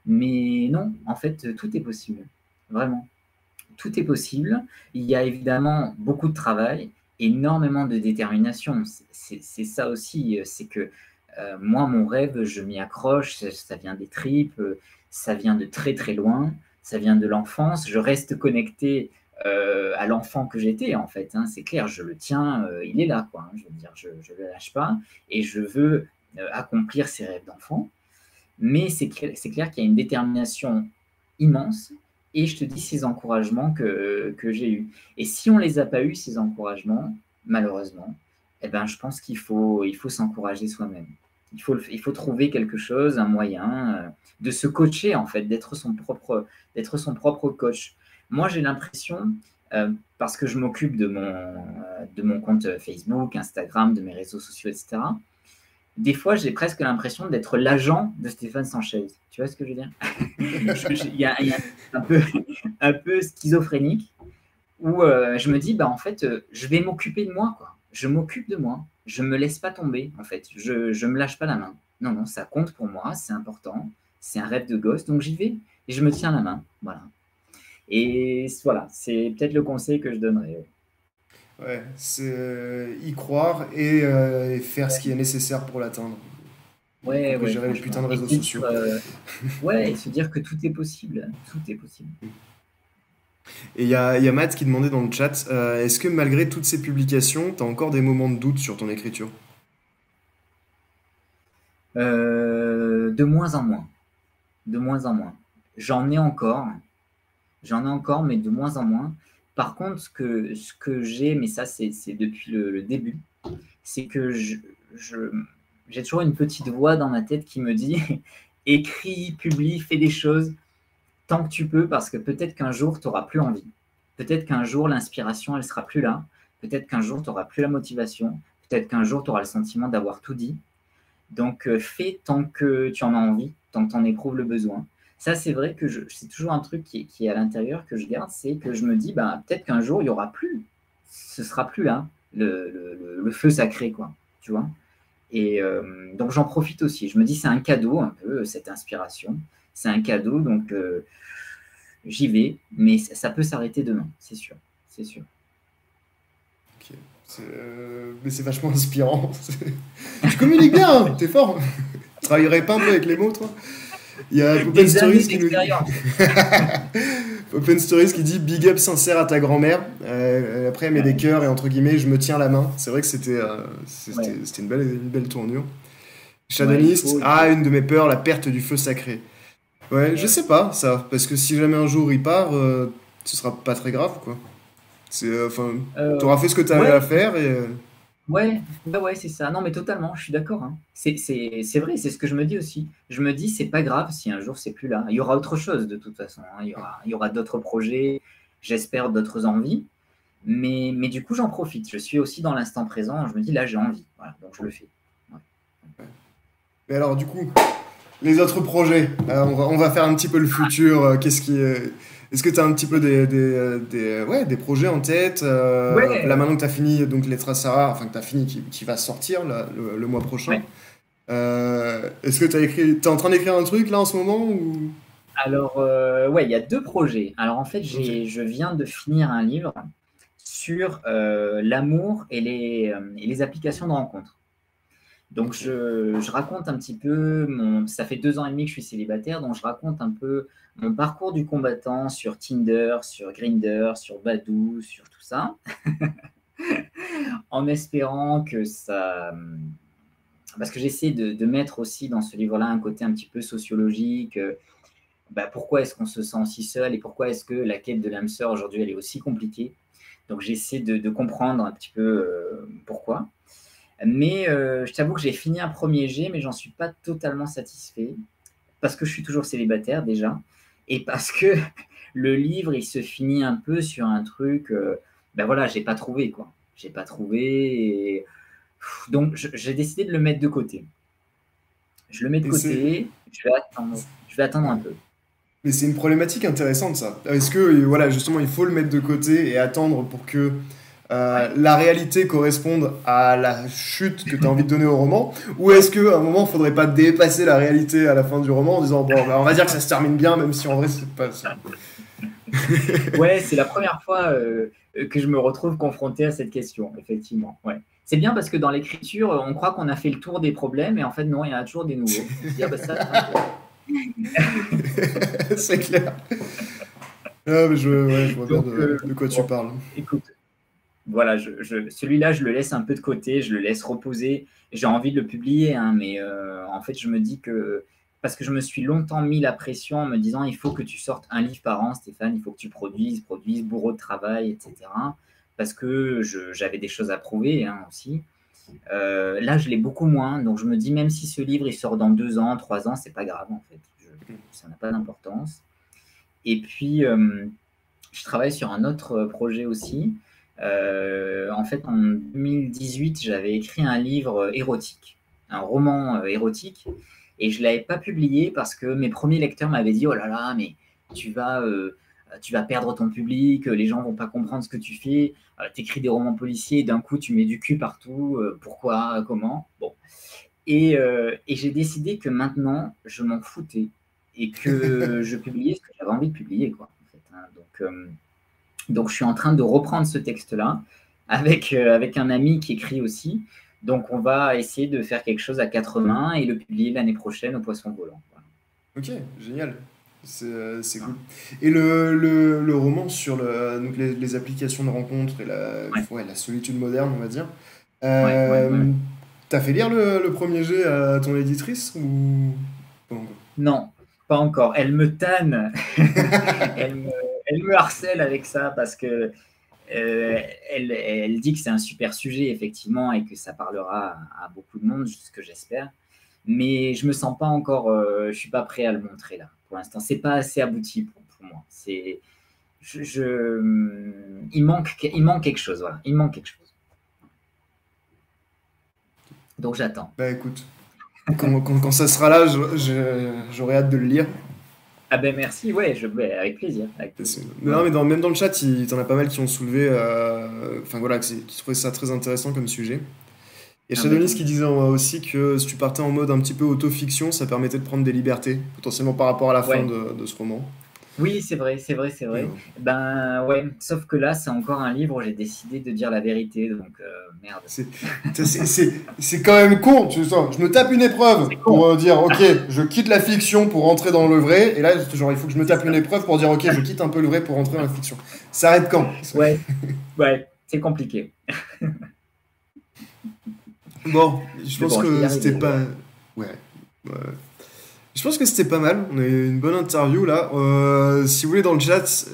Mais non, en fait, tout est possible. Vraiment, tout est possible. Il y a évidemment beaucoup de travail, énormément de détermination. C'est ça aussi, c'est que moi, mon rêve, je m'y accroche, ça vient des tripes, ça vient de très très loin, ça vient de l'enfance. Je reste connecté à l'enfant que j'étais, en fait. Hein. C'est clair, je le tiens, il est là, quoi. Hein. Je veux dire, je ne le lâche pas et je veux accomplir ces rêves d'enfant. Mais c'est clair qu'il y a une détermination immense et je te dis ces encouragements que j'ai eus. Et si on ne les a pas eus, ces encouragements, malheureusement, eh ben, je pense il faut s'encourager soi-même. Il faut trouver quelque chose, un moyen de se coacher, en fait, d'être son propre coach. Moi, j'ai l'impression, parce que je m'occupe de mon compte Facebook, Instagram, de mes réseaux sociaux, etc., des fois, j'ai presque l'impression d'être l'agent de Stéphane Sanchez. Tu vois ce que je veux dire? Il y a un peu, un peu schizophrénique où je me dis, bah, en fait, je vais m'occuper de moi, quoi. Je m'occupe de moi. Je me laisse pas tomber, en fait. Je me lâche pas la main. Non, non, ça compte pour moi, c'est important. C'est un rêve de gosse, donc j'y vais et je me tiens la main. Voilà. Et voilà, c'est peut-être le conseil que je donnerais. Ouais, c'est y croire et faire ce qui est nécessaire pour l'atteindre, y Ouais, compris ouais, gérer les putains franchement. de Et réseaux se dire, sociaux. ouais, et se dire que tout est possible. Tout est possible. Et il y a Matt qui demandait dans le chat, est-ce que malgré toutes ces publications, tu as encore des moments de doute sur ton écriture? De moins en moins. De moins en moins. J'en ai encore, j'en ai encore, mais de moins en moins. Par contre, ce que j'ai, mais ça c'est depuis le début, c'est que je- j'ai toujours une petite voix dans ma tête qui me dit écris, publie, fais des choses tant que tu peux, parce que peut-être qu'un jour, tu n'auras plus envie. Peut-être qu'un jour, l'inspiration, elle sera plus là. Peut-être qu'un jour, tu n'auras plus la motivation. Peut-être qu'un jour, tu auras le sentiment d'avoir tout dit. Donc, fais tant que tu en as envie, tant que tu en éprouves le besoin. Ça, c'est vrai que c'est toujours un truc qui est à l'intérieur que je garde, c'est que je me dis, bah, peut-être qu'un jour, il n'y aura plus, ce sera plus là, le feu sacré, quoi, tu vois. Et donc, j'en profite aussi. Je me dis, c'est un cadeau, un peu, cette inspiration. C'est un cadeau, donc j'y vais, mais ça peut s'arrêter demain, c'est sûr, c'est sûr. Ok. Mais c'est vachement inspirant. Tu communiques bien, hein, t'es fort. Tu travaillerais pas un peu avec les mots, toi? Il y a Open Des années Stories qui nous d'expérience. Open Stories qui dit big up sincère à ta grand-mère. Après, elle met des Ouais, cœurs et entre guillemets, je me tiens la main. C'est vrai que ouais, c'était une belle tournure. ouais, Shadowmist, il faut. une de mes peurs, la perte du feu sacré. Ouais, je Ouais. sais pas ça, parce que si jamais un jour il part, ce sera pas très grave, quoi. Enfin, Euh, t'auras fait ce que t'avais à ouais, faire et. ouais, ouais, ouais, c'est ça. Non, mais totalement, je suis d'accord. Hein. C'est vrai, c'est ce que je me dis aussi. Je me dis, c'est pas grave si un jour c'est plus là. Il y aura autre chose de toute façon. Hein. Il y aura d'autres projets, j'espère d'autres envies. Mais du coup, j'en profite. Je suis aussi dans l'instant présent. Je me dis, là, j'ai envie. Voilà, donc je le fais. Ouais. Mais alors, du coup, les autres projets. On va faire un petit peu le futur. Qu'est-ce qui, est-ce que tu as un petit peu ouais, des projets en tête là, Ouais, maintenant que tu as fini donc, les Sarah, enfin que tu as fini, qui va sortir là, le mois prochain. ouais. Est-ce que t'es en train d'écrire un truc là en ce moment ou... Alors, ouais, il y a deux projets. Alors, en fait, Ok. je viens de finir un livre sur l'amour et les applications de rencontres. Donc, Ok. je raconte un petit peu ça fait 2 ans et demi que je suis célibataire, donc je raconte un peu mon parcours du combattant sur Tinder, sur Grindr, sur Badoo, sur tout ça, en espérant que ça. Parce que j'essaie de mettre aussi dans ce livre-là un côté un petit peu sociologique. Bah, pourquoi est-ce qu'on se sent si seul et pourquoi est-ce que la quête de l'âme sœur aujourd'hui elle est aussi compliquée. Donc j'essaie de comprendre un petit peu pourquoi. Mais je t'avoue que j'ai fini un premier jet, mais j'en suis pas totalement satisfait parce que je suis toujours célibataire déjà et parce que le livre il se finit un peu sur un truc. Ben voilà, j'ai pas trouvé quoi. J'ai pas trouvé. Donc j'ai décidé de le mettre de côté. Je le mets de Et c'est... côté. Je vais attendre un Ouais. peu. Mais c'est une problématique intéressante ça. Est-ce que voilà, justement il faut le mettre de côté et attendre pour que Ouais. la réalité corresponde à la chute que tu as envie de donner au roman? Ou est-ce qu'à un moment il faudrait pas dépasser la réalité à la fin du roman en disant bon, bah, on va dire que ça se termine bien même si en vrai c'est pas ça. Ouais, c'est la première fois que je me retrouve confronté à cette question, effectivement. Ouais. C'est bien parce que dans l'écriture, on croit qu'on a fait le tour des problèmes et en fait, non, il y en a toujours des nouveaux. On se dit, ah bah ça, tiens, C'est clair. Ah, mais ouais, je vois bien donc, de quoi tu bon, parles. écoute, voilà, celui-là, je le laisse un peu de côté, je le laisse reposer. J'ai envie de le publier, hein, mais en fait, je me dis que, parce que je me suis longtemps mis la pression en me disant, il faut que tu sortes un livre par an, Stéphane, il faut que tu produises, bourreau de travail, etc. Parce que j'avais des choses à prouver hein, aussi. Là, je l'ai beaucoup moins, donc je me dis, même si ce livre, il sort dans 2 ans, 3 ans, c'est pas grave, en fait. Ça n'a pas d'importance. Et puis, je travaille sur un autre projet aussi. En fait, en 2018, j'avais écrit un livre érotique, un roman érotique, et je ne l'avais pas publié parce que mes premiers lecteurs m'avaient dit, oh là là, mais tu vas, euh, tu vas perdre ton public, les gens vont pas comprendre ce que tu fais, tu écris des romans policiers, d'un coup tu mets du cul partout, pourquoi, comment. Bon. Et j'ai décidé que maintenant, je m'en foutais et que je publiais ce que j'avais envie de publier, quoi. En fait, hein. Donc, je suis en train de reprendre ce texte-là avec un ami qui écrit aussi. Donc, on va essayer de faire quelque chose à 4 mains et le publier l'année prochaine au Poisson Volant. Voilà. Ok, génial. C'est Voilà. cool. Et le roman sur donc les applications de rencontres et Ouais, ouais, la solitude moderne, on va dire. ouais, ouais, ouais. Euh, T'as fait lire le premier jet à ton éditrice ou pas encore? Non, pas encore. Elle me tanne. elle, me, elle me harcèle avec ça parce que elle dit que c'est un super sujet, effectivement, et que ça parlera à beaucoup de monde, ce que j'espère. Mais je me sens pas encore, je suis pas prêt à le montrer là. Pour l'instant, c'est pas assez abouti pour moi. Il manque quelque chose, voilà. Il manque quelque chose. Donc j'attends. Bah écoute, quand ça sera là, j'aurai hâte de le lire. Ah ben merci, ouais, avec plaisir, avec plaisir. Ouais, Non, mais ouais. même dans le chat, t'en as pas mal qui ont soulevé, enfin voilà, qui trouvaient ça très intéressant comme sujet. Et Ah ben tant Shadonis qui mieux. disait aussi que si tu partais en mode un petit peu autofiction, ça permettait de prendre des libertés, potentiellement par rapport à la fin Ouais. de ce roman. Oui, c'est vrai, c'est vrai, c'est Et, vrai. Ben ouais, sauf que là, c'est encore un livre où j'ai décidé de dire la vérité, donc merde. c'est c'est quand même con, tu sens. Je me tape une épreuve C'est con, pour dire ok, je quitte la fiction pour rentrer dans le vrai, et là, genre, il faut que je me c'est tape une ça. épreuve pour dire ok, je quitte un peu le vrai pour rentrer dans la fiction. Ça arrête quand? Ouais, ouais, c'est compliqué. Bon, je Mais pense bon, je vais y que c'était arriver. pas. Ouais. Ouais. Je pense que c'était pas mal. On a eu une bonne interview là. Si vous voulez dans le chat,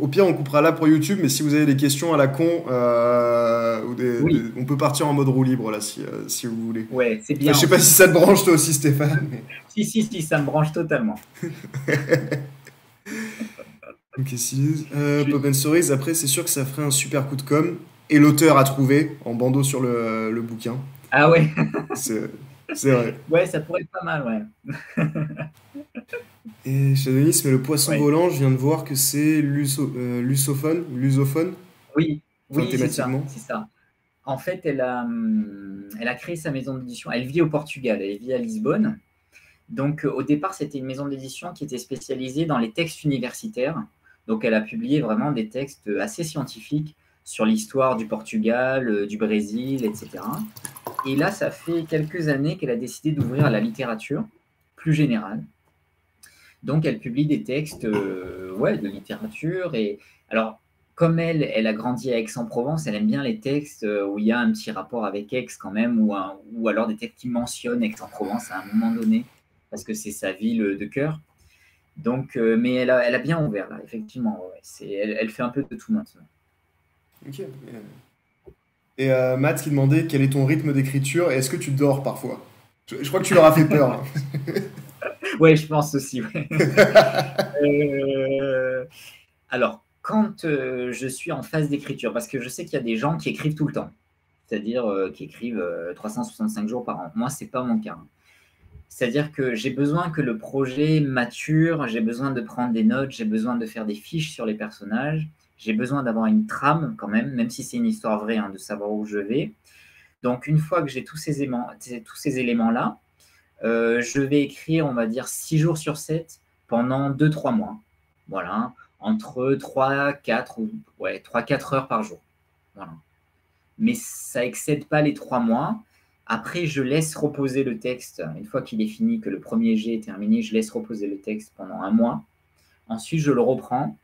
au pire on coupera là pour YouTube, mais si vous avez des questions à la con, ou Oui, on peut partir en mode roue libre là si vous voulez. ouais, c'est Enfin, bien je sais en pas si plus. ça te branche toi aussi Stéphane. Si, si, si, ça me branche totalement. Ok, si, Je- Pop and Stories, après c'est sûr que ça ferait un super coup de com. Et l'auteur à trouver en bandeau sur le bouquin. Ah ouais, C'est C'est vrai. Ouais, ça pourrait être pas mal, ouais. Et chez Denis, mais le poisson Ouais. volant, je viens de voir que c'est lusophone, Oui, enfin oui, c'est ça, thématiquement. c'est ça. En fait, elle a créé sa maison d'édition. Elle vit au Portugal, elle vit à Lisbonne. Donc, au départ, c'était une maison d'édition qui était spécialisée dans les textes universitaires. Donc, elle a publié vraiment des textes assez scientifiques sur l'histoire du Portugal, du Brésil, etc. Et là, ça fait quelques années qu'elle a décidé d'ouvrir à la littérature plus générale. Donc, elle publie des textes ouais, de littérature. Et alors, comme elle a grandi à Aix-en-Provence, elle aime bien les textes où il y a un petit rapport avec Aix quand même, ou alors des textes qui mentionnent Aix-en-Provence à un moment donné, parce que c'est sa ville de cœur. Donc, mais elle a bien ouvert là, effectivement. Ouais, elle fait un peu de tout maintenant. Ok. Et Matt qui demandait quel est ton rythme d'écriture et est-ce que tu dors parfois? Je crois que tu leur as fait peur, hein. Ouais, je pense aussi. Ouais. Euh, alors, quand je suis en phase d'écriture, parce que je sais qu'il y a des gens qui écrivent tout le temps, c'est-à-dire qui écrivent 365 jours par an. Moi, ce n'est pas mon cas. C'est-à-dire que j'ai besoin que le projet mature, j'ai besoin de prendre des notes, j'ai besoin de faire des fiches sur les personnages, j'ai besoin d'avoir une trame quand même si c'est une histoire vraie, hein, de savoir où je vais. Donc, une fois que j'ai tous ces éléments-là, je vais écrire, on va dire, 6 jours sur 7 pendant 2-3 mois. Voilà, entre 3-4 ouais, 3-4 heures par jour. Voilà. Mais ça excède pas les 3 mois. Après, je laisse reposer le texte. Une fois qu'il est fini, que le premier jet est terminé, je laisse reposer le texte pendant un mois. Ensuite, je le reprends.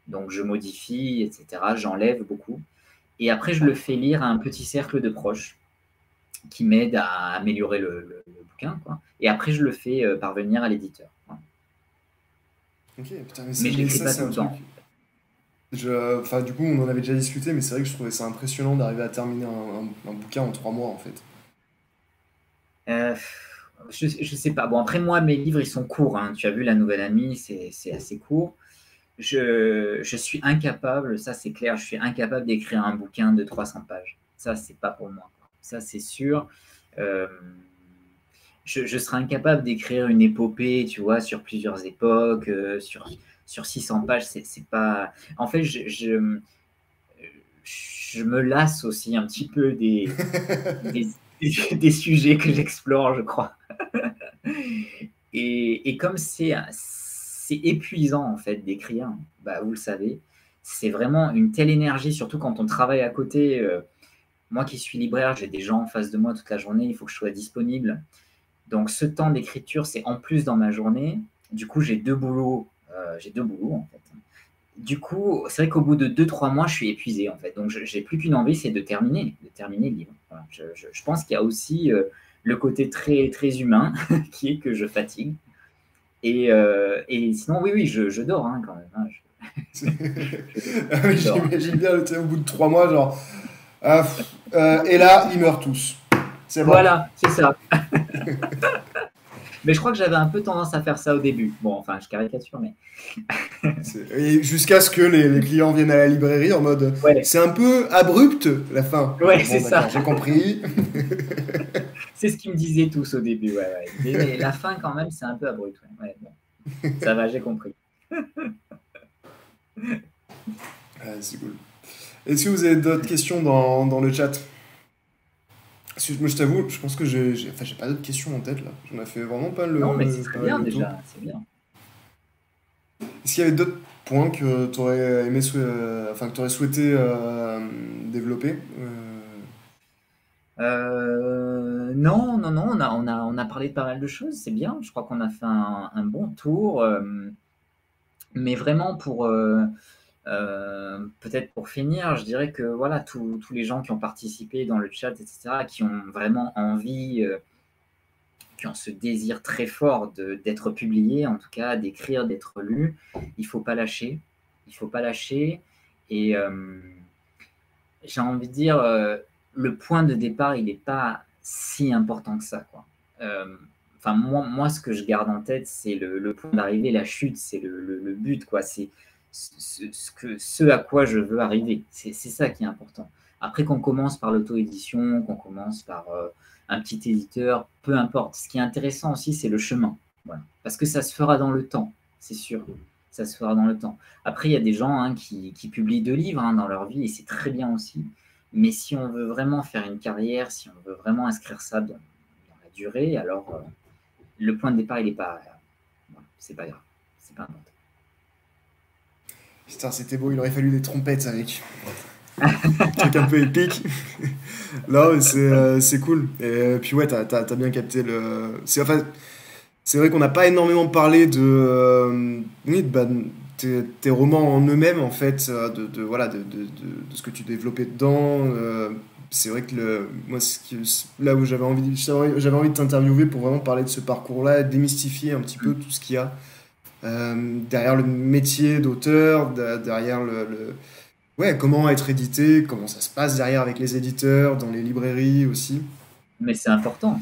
Donc, je modifie, etc. J'enlève beaucoup. Et après, je le fais lire à un petit cercle de proches qui m'aide à améliorer le bouquin, quoi. Et après, je le fais parvenir à l'éditeur. Voilà. Ok, putain, Mais je mais l'écris ça pas c'est tout un le truc. temps. Enfin, du coup, on en avait déjà discuté, mais c'est vrai que je trouvais ça impressionnant d'arriver à terminer un bouquin en 3 mois en fait. Euh, je sais pas. Bon, après, moi, mes livres, ils sont courts, hein. Tu as vu La Nouvelle Amie, c'est assez court. Je suis incapable, ça c'est clair, je suis incapable d'écrire un bouquin de 300 pages. Ça, c'est pas pour moi. Ça, c'est sûr. Euh, je serais incapable d'écrire une épopée, tu vois, sur plusieurs époques, sur 600 pages. C'est pas. En fait, je me lasse aussi un petit peu des, des sujets que j'explore, je crois. Et comme c'est épuisant en fait d'écrire, bah, vous le savez, c'est vraiment une telle énergie, surtout quand on travaille à côté. Moi qui suis libraire, j'ai des gens en face de moi toute la journée, il faut que je sois disponible. Donc ce temps d'écriture, c'est en plus dans ma journée. Du coup, j'ai deux boulots en fait. Du coup, c'est vrai qu'au bout de 2-3 mois, je suis épuisé en fait. Donc j'ai plus qu'une envie, c'est de terminer le livre. Voilà. Je pense qu'il y a aussi le côté très, très humain qui est que je fatigue. Et sinon, oui, je dors hein, quand même. Hein, Ah oui, je dors. Hein. j'imagine bien, tu sais, au bout de 3 mois, genre. Et là, ils meurent tous. C'est bon. Voilà, c'est ça. Mais je crois que j'avais un peu tendance à faire ça au début. Bon, enfin, je caricature, mais Et jusqu'à ce que les clients viennent à la librairie en mode ouais, c'est un peu abrupt la fin. Je fais, ouais, bon, c'est ça. d'accord, j'ai compris. C'est ce qu'ils me disaient tous au début. Ouais, ouais. Ils disaient, mais la fin, quand même, c'est un peu abrupt. Ouais. Ouais, bon. Ça va, j'ai compris. Ah, c'est cool. Est-ce que vous avez d'autres questions dans le chat? Parce que moi, je t'avoue, je pense que enfin, j'ai pas d'autres questions en tête là. J'en ai fait vraiment Non, mais c'est très pas mal bien le tour. déjà. C'est bien. Est-ce qu'il y avait d'autres points que tu aurais aimé, enfin, que tu aurais souhaité développer? Non, non, non, on a parlé de pas mal de choses. C'est bien. Je crois qu'on a fait un bon tour. Mais vraiment, peut-être pour finir, je dirais que voilà, tous les gens qui ont participé dans le chat, etc., qui ont vraiment envie, qui ont ce désir très fort d'être publiés, en tout cas d'écrire, d'être lu, il faut pas lâcher. Il faut pas lâcher. Et j'ai envie de dire, le point de départ, il n'est pas si important que ça, quoi. Enfin, moi, ce que je garde en tête, c'est le point d'arrivée, la chute, c'est le but, quoi. C'est ce à quoi je veux arriver. C'est ça qui est important. Après qu'on commence par l'auto-édition, qu'on commence par un petit éditeur, peu importe. Ce qui est intéressant aussi, c'est le chemin. Voilà. Parce que ça se fera dans le temps, c'est sûr. Ça se fera dans le temps. Après, il y a des gens hein, qui publient 2 livres hein, dans leur vie et c'est très bien aussi. Mais si on veut vraiment faire une carrière, si on veut vraiment inscrire ça dans la durée, alors le point de départ, il n'est pas. Voilà, c'est pas grave. C'est pas important. Putain, c'était beau, il aurait fallu des trompettes avec. Un truc un peu épique. Non, mais c'est cool. Et puis ouais, t'as bien capté le. Enfin, c'est vrai qu'on n'a pas énormément parlé oui, de tes romans en eux-mêmes, en fait, voilà, de ce que tu développais dedans. C'est vrai que moi, là où j'avais envie de t'interviewer pour vraiment parler de ce parcours-là, démystifier un petit peu tout ce qu'il y a derrière le métier d'auteur, derrière ouais, comment être édité, comment ça se passe derrière avec les éditeurs, dans les librairies aussi. Mais c'est important,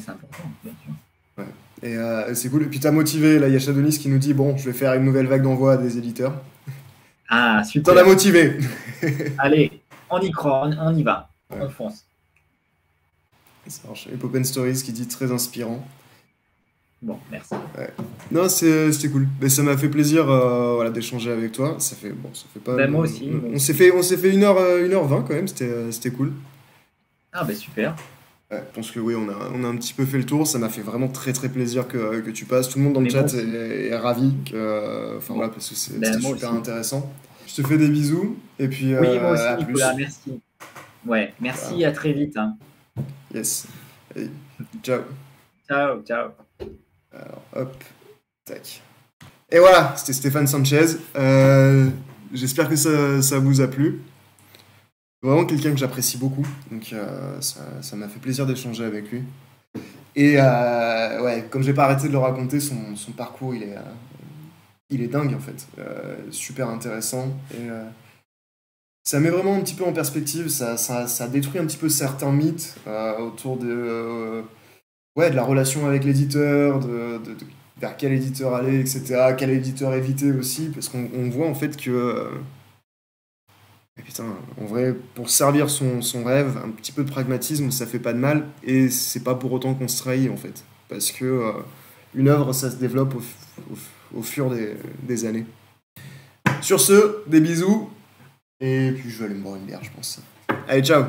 bien sûr. Ouais. Et c'est cool. Et puis t'as motivé, là, il y a Shadonis qui nous dit, bon, je vais faire une nouvelle vague d'envoi à des éditeurs. Ah, T'en as super. motivé. Allez, on y croit, on y va. Ouais, On fonce. ça marche. Et Popen Stories qui dit très inspirant. Bon, merci. Ouais. Non, c'était cool. Mais ça m'a fait plaisir voilà, d'échanger avec toi. Ça fait pas. Ben, moi aussi. Moi On aussi. s'est fait 1h20 quand même, c'était cool. Ah, ben super. Ouais, je pense que oui, on a un petit peu fait le tour. Ça m'a fait vraiment très très plaisir que tu passes. Tout le monde dans le Mais moi chat aussi. est ravi. Enfin Bon, voilà, parce que ben, c'était moi super aussi. intéressant. Je te fais des bisous et puis Oui, moi aussi, à Nicolas, plus. merci. Ouais, Ciao. merci, à très vite. Hein. Yes. Allez, ciao. Ciao, ciao. Alors, hop, tac. Et voilà, c'était Stéphane Sanchez. J'espère que ça vous a plu. Vraiment quelqu'un que j'apprécie beaucoup. Donc ça m'a fait plaisir d'échanger avec lui. Et ouais, comme j'ai pas arrêté de le raconter, son parcours, il est dingue en fait. Super intéressant. Et ça met vraiment un petit peu en perspective. Ça détruit un petit peu certains mythes autour ouais, de la relation avec l'éditeur, vers quel éditeur aller, etc. Quel éditeur éviter aussi. Parce qu'on voit en fait que. Putain, en vrai, pour servir son rêve, un petit peu de pragmatisme, ça fait pas de mal. Et c'est pas pour autant qu'on se trahit en fait. Parce que une œuvre, ça se développe au fur des années. Sur ce, des bisous. Et puis je vais aller me boire une bière, je pense. Allez, ciao!